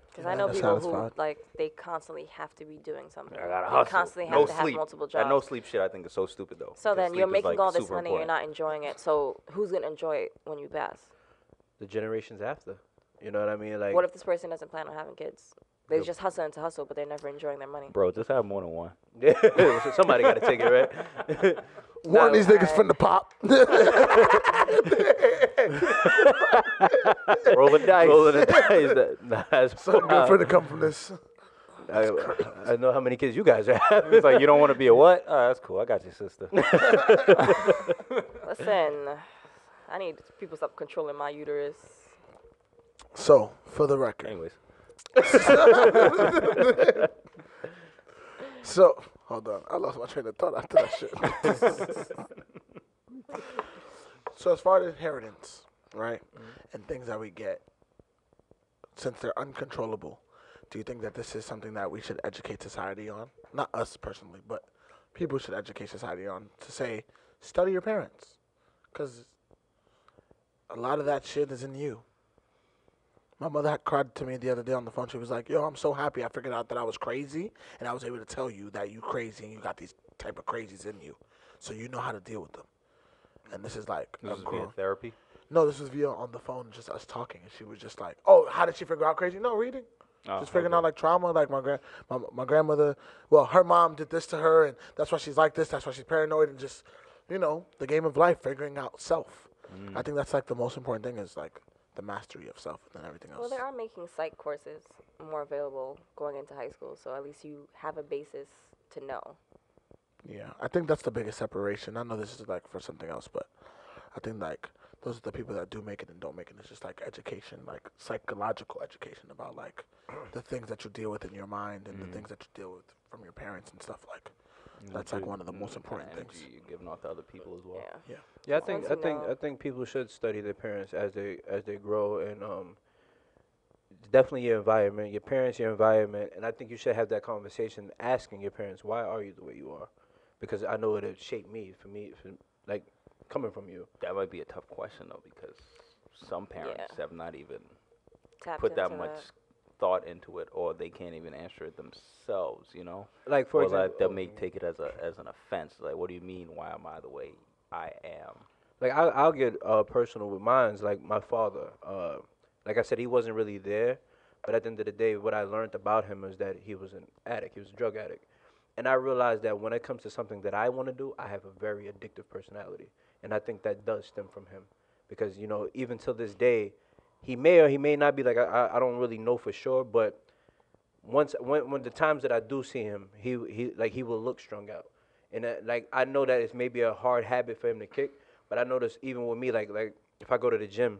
Because I know people who, like, they constantly have to be doing something. I gotta They hustle. constantly No have to have sleep. multiple That jobs. no sleep shit I think is so stupid though. So Because then you're sleep is, making like, all this super money, you're important. not enjoying it. So who's going to enjoy it when you pass? The generations after. You know what I mean? Like, What if this person doesn't plan on having kids? They just hustling to hustle, but they're never enjoying their money. Bro, just have more than one. so somebody got to take it, right? One of these niggas alright. finna pop. Roll the dice. Rolling the dice. That's Something good finna come from this. I know how many kids you guys have. It's like, you don't want to be a what? Oh, that's cool. I got your sister. Listen, I need people to stop controlling my uterus. So, for the record. Anyways, So, hold on. I lost my train of thought after that shit. So, as far as inheritance, right, and things that we get, since they're uncontrollable, do you think that this is something that we should educate society on? Not us personally, but people should educate society on, to say, study your parents. Because a lot of that shit is in you. My mother had cried to me the other day on the phone. She was like, yo, I'm so happy I figured out that I was crazy, and I was able to tell you that you crazy and you got these type of crazies in you. So you know how to deal with them. And this is like, this is via therapy. no, this was via on the phone, just us talking. And she was just like, oh, how did she figure out crazy? No, reading. Oh, Just figuring okay. out like trauma, like my grandmother. Well, her mom did this to her, and that's why she's like this. That's why she's paranoid, and just, you know, the game of life, figuring out self. I think that's like the most important thing, is like the mastery of self and everything else. Well, they are making psych courses more available going into high school, so at least you have a basis to know. Yeah, I think that's the biggest separation. I know this is like for something else, but I think like those are the people that do make it and don't make it. It's just like education, like psychological education about like the things that you deal with in your mind and the things that you deal with from your parents and stuff like. That's like one of the most important things. Energy you're giving off to other people as well. Yeah. Yeah, Once you know. I think people should study their parents as they grow, and definitely your environment, your parents, your environment, and I think you should have that conversation, asking your parents, why are you the way you are? Because I know it shaped me. For like coming from you. That might be a tough question though, because some parents have not even Tapped put that into much thought into it, or they can't even answer it themselves. You know, Like for or example, that they may take it as an offense. Like, what do you mean? Why am I the way I am? Like I'll get personal with mine's. Like my father. Like I said, he wasn't really there, but at the end of the day, what I learned about him is that he was an addict. He was a drug addict, and I realized that when it comes to something that I want to do, I have a very addictive personality, and I think that does stem from him, because even till this day, he may or he may not be like I don't really know for sure, but when the times that I do see him, he will look strung out, and like I know that it's maybe a hard habit for him to kick, but I notice even with me like if I go to the gym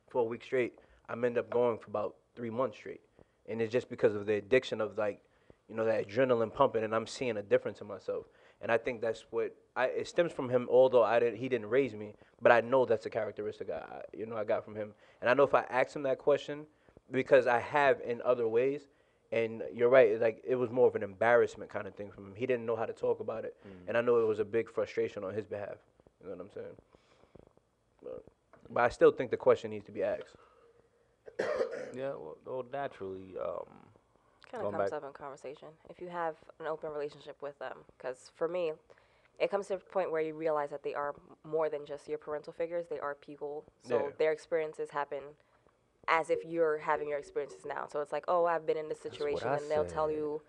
for a week straight, I'm end up going for about 3 months straight, and it's just because of the addiction of like that adrenaline pumping, and I'm seeing a difference in myself, and I think that's what it stems from him. Although he didn't raise me, but I know that's a characteristic I got from him, and I know if I ask him that question, because I have in other ways. And you're right, like it was more of an embarrassment kind of thing from him. He didn't know how to talk about it, and I know it was a big frustration on his behalf. You know what I'm saying? But I still think the question needs to be asked. Yeah, well naturally, Kind of going comes back- up in conversation if you have an open relationship with them. Because for me, it comes to a point where you realize that they are more than just your parental figures. They are people. So Yeah. their experiences happen as if you're having your experiences now. So it's like, oh, I've been in this situation, I and they'll tell said. you.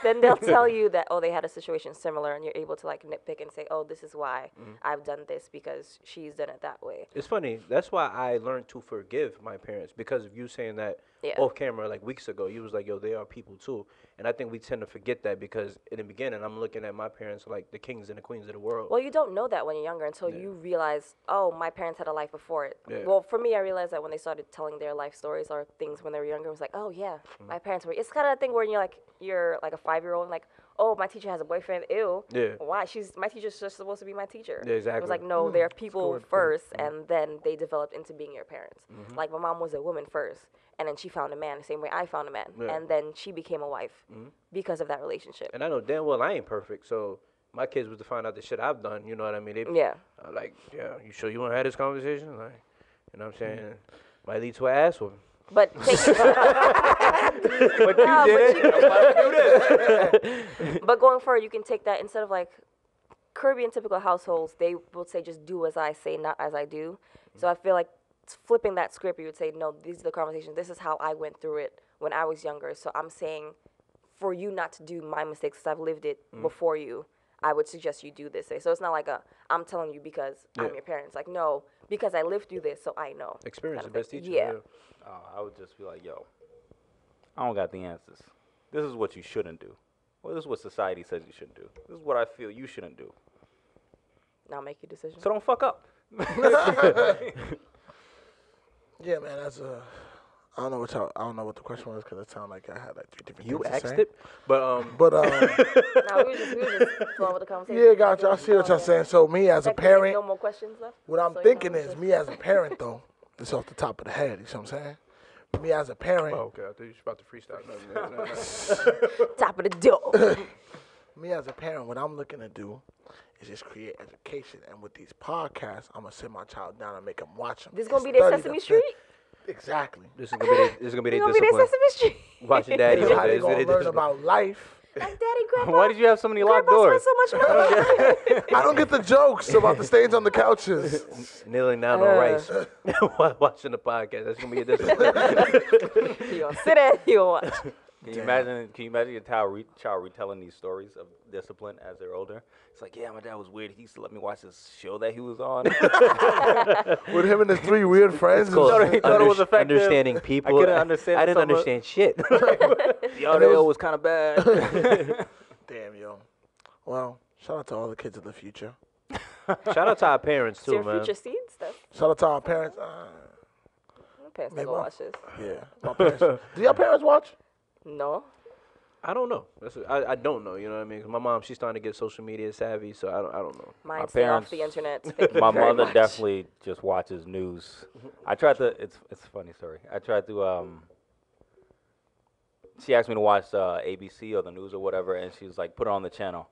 Then they'll tell you that, oh, they had a situation similar, and you're able to like nitpick and say, oh, this is why I've done this because she's done it that way. It's funny. That's why I learned to forgive my parents, because of you saying that Yeah. off camera like weeks ago. You was like, yo, they are people too. And I think we tend to forget that, because in the beginning, I'm looking at my parents like the kings and the queens of the world. Well, you don't know that when you're younger until you realize, oh, my parents had a life before it. Yeah. Well, for me, I realized that when they started telling their life stories or things when they were younger, it was like, oh, yeah, my parents were. It's kind of a thing where you're like a 5-year-old, like, oh, my teacher has a boyfriend. Ew. Yeah. Why? My teacher's just supposed to be my teacher. Yeah, It was exactly. like, no, they're people good. first, and then they developed into being your parents. Like, my mom was a woman first, and then she found a man the same way I found a man. Yeah. And then she became a wife because of that relationship. And I know damn well I ain't perfect, so my kids was to find out the shit I've done. You know what I mean? They, Yeah. Like, yeah, you sure you want to have this conversation? Like, you know what I'm saying? Might lead to an ass whooping. But take But you Nah, did but it. I'm about to do this. But going forward, you can take that instead of like Caribbean typical households, they will say just do as I say, not as I do. So I feel like flipping that script, you would say, no, these are the conversations. This is how I went through it when I was younger. So I'm saying for you not to do my mistakes because I've lived it before you, I would suggest you do this. So it's not like I'm telling you because I'm Yeah. your parents. Like, no, because I lived through this, so I know. Experience the kind of best thing. teacher. Yeah. I would just be like, yo, I don't got the answers. This is what you shouldn't do. Well, this is what society says you shouldn't do. This is what I feel you shouldn't do. Now make your decision. So don't fuck up. Yeah, man, I don't know what the question was because it sounded like I had like 3 different You things to asked say. it, but But No, we were just flowing with the conversation. yeah, gotcha. I see what you're saying. So me as a Technically, there's parent, no more questions left. what I'm So you thinking know, is just- me as a parent though. This off the top of the head. You see what I'm saying? Me as a parent, oh, okay, I thought you was about to freestyle. No. top of the door. me as a parent, what I'm looking to do is just create education. And with these podcasts, I'm gonna sit my child down and make him watch them. This gonna be their Sesame Street. Exactly. This is gonna be This their gonna be their discipline. Sesame Street. Watching daddy. This is how they This is gonna their learn discipline. about life. Like, Daddy, Grandpa. Why did you have so many locked Grandpa doors? spent so much money. I don't get the jokes about the stains on the couches. Kneeling down on rice, while watching the podcast. That's gonna be a discipline. You gonna sit there, you gonna watch. Can you imagine your child retelling these stories of discipline as they're older? It's like, yeah, my dad was weird. He used to let me watch this show that he was on. With him and his 3 weird friends. He thought it was effective. Understanding people. I couldn't understand I didn't some of- understand shit. The audio was kind of bad. Damn, yo. Well, shout out to all the kids of the future. Shout out to our parents It's too, your man. future seeds. That's Shout out to our parents. my parents Maybe never my- watch this. Yeah, my parents. Do your parents watch? No. I don't know. I don't know. You know what I mean? 'Cause my mom, she's starting to get social media savvy, so I don't know. Mine stay off parents- the internet. Thank you My very mother much. definitely just watches news. I tried to. It's a funny story. I tried to. She asked me to watch ABC or the news or whatever, and she was like, "Put it on the channel."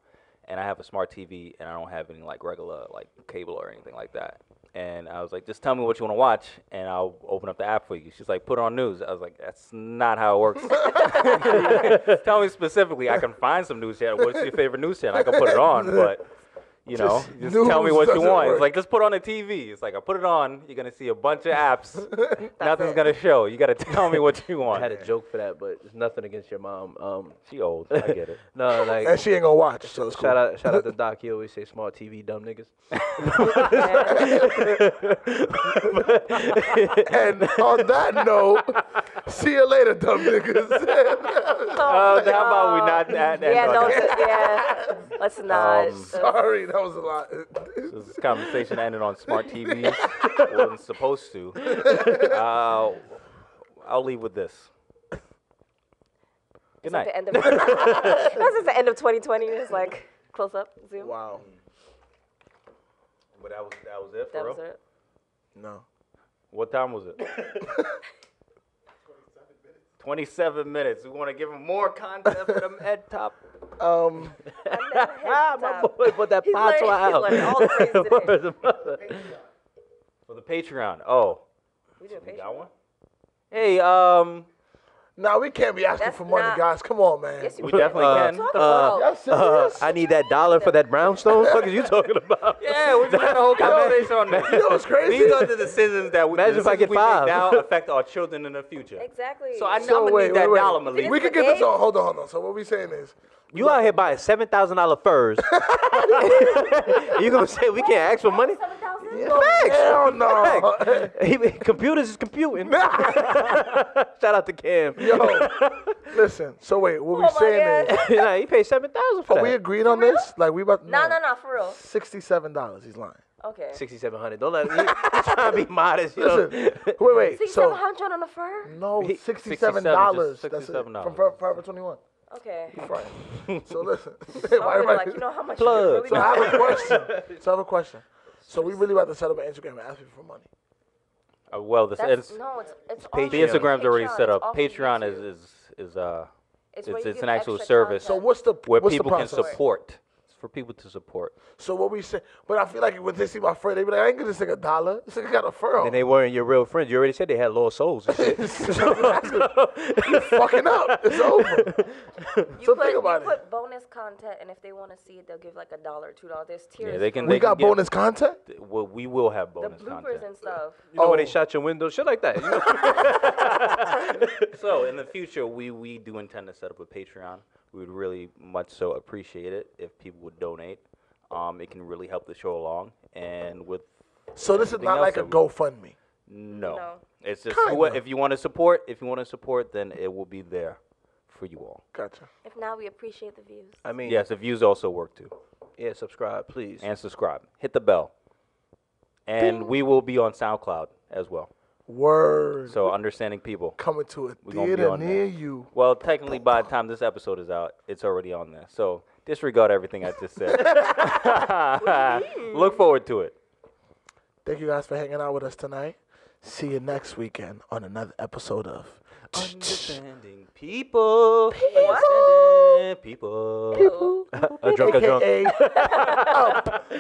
And I have a smart TV, and I don't have any like regular like cable or anything like that. And I was like, "Just tell me what you want to watch, and I'll open up the app for you." She's like, "Put on news." I was like, "That's not how it works." Tell me specifically. I can find some news channel. What's your favorite news channel? I can put it on, but You know, Just just tell me news what you doesn't want. work. It's like, just put on the TV. It's like, I put it on, you're going to see a bunch of apps. Nothing's it. going to show. You got to tell me what you I want. had a joke for that, but it's nothing against your mom. She old. I get it. No, like And she ain't gonna watch, so it's cool. shout out to Doc. He always say smart TV, dumb niggas. And on that note, see you later, dumb niggas. How about we not end Yeah, on don't. that? Yeah, let's not. Sorry, that was a lot. This conversation ended on smart TVs. Wasn't supposed to. I'll leave with this. Good night. Like the end of, that's just the end of 2020. It's like close up, zoom. Wow. But that was it for That real? was it. No. What time was it? 27 minutes. We want to give him more content for them Ed Top. My boy put that He's patois learning out. all the phrases today. Word of mother. For the Patreon. Oh, We doing you Patreon? got one? Hey, Nah, we can't be asking That's for money, not- guys. Come on, man. Yes, you we can. definitely can. Talk about. Y'all serious? I need that $1 for that brownstone. What are you talking about? Yeah, we had a whole conversation on that. You know what's crazy? These are the decisions that we, Imagine if I get we make 5. now affect our children in the future. Exactly. So I'm So gonna wait, need that wait, dollar, wait. Malik. We can get this on. Hold on. So what we saying is, You out here buying $7,000 furs. You gonna say we can't ask for money? 7,000? hell no. Computers is computing. Shout out to Cam. Yo, listen. So wait, what we my saying God. is, Nah, he paid $7,000 for are we that. agreed on this? Like we about No, for real. $67. He's lying. Okay. $6,700. Don't let me trying to be modest. You know? Listen, wait. So 6,700 on a fur? no, He- $67. just That's it. $67. From Forever 21. Okay. Right. So listen. I Why was am I- like, you know how much Plug. you So really I have a question. So we really about to set up an Instagram and ask people for money. Well, That's, it's no, it's Patreon. the Instagram's already Patreon, set it's up. off of Patreon YouTube. is where it's you an give actual extra service So content. what's the where what's people the can process? support. It's for people to support. So what we say, but I feel like when they see my friend, they be like, I ain't gonna take $1. This nigga got a fur on. And they weren't your real friends. You already said they had lost souls and shit. You fucking up. It's over. So think about you it. put bonus content, and if they want to see it, they'll give like $1 or $2. There's tiers. Yeah, they can. We they got can bonus content. Well, we will have the bonus bloopers content. and stuff. You know when Oh. they shot your window, shit like that. You know? So in the future, we do intend to set up a Patreon. We would really much so appreciate it if people would donate. It can really help the show along. And with So this is everything not else like a that we- GoFundMe. No. No. It's just Kinda. if you want to support, then it will be there for you all. Gotcha. If not, we appreciate the views. I mean, Yes, the views also work too. yeah, subscribe, please. And subscribe. Hit the bell. And we will be on SoundCloud as well. Word. So understanding people. Coming to a We're gonna be theater on near there. you. Well, technically, by the time this episode is out, it's already on there. So disregard everything I just said. Look forward to it. Thank you guys for hanging out with us tonight. See you next weekend on another episode of Understanding people. Understanding people. People. A drunk, a drunk. AKA up.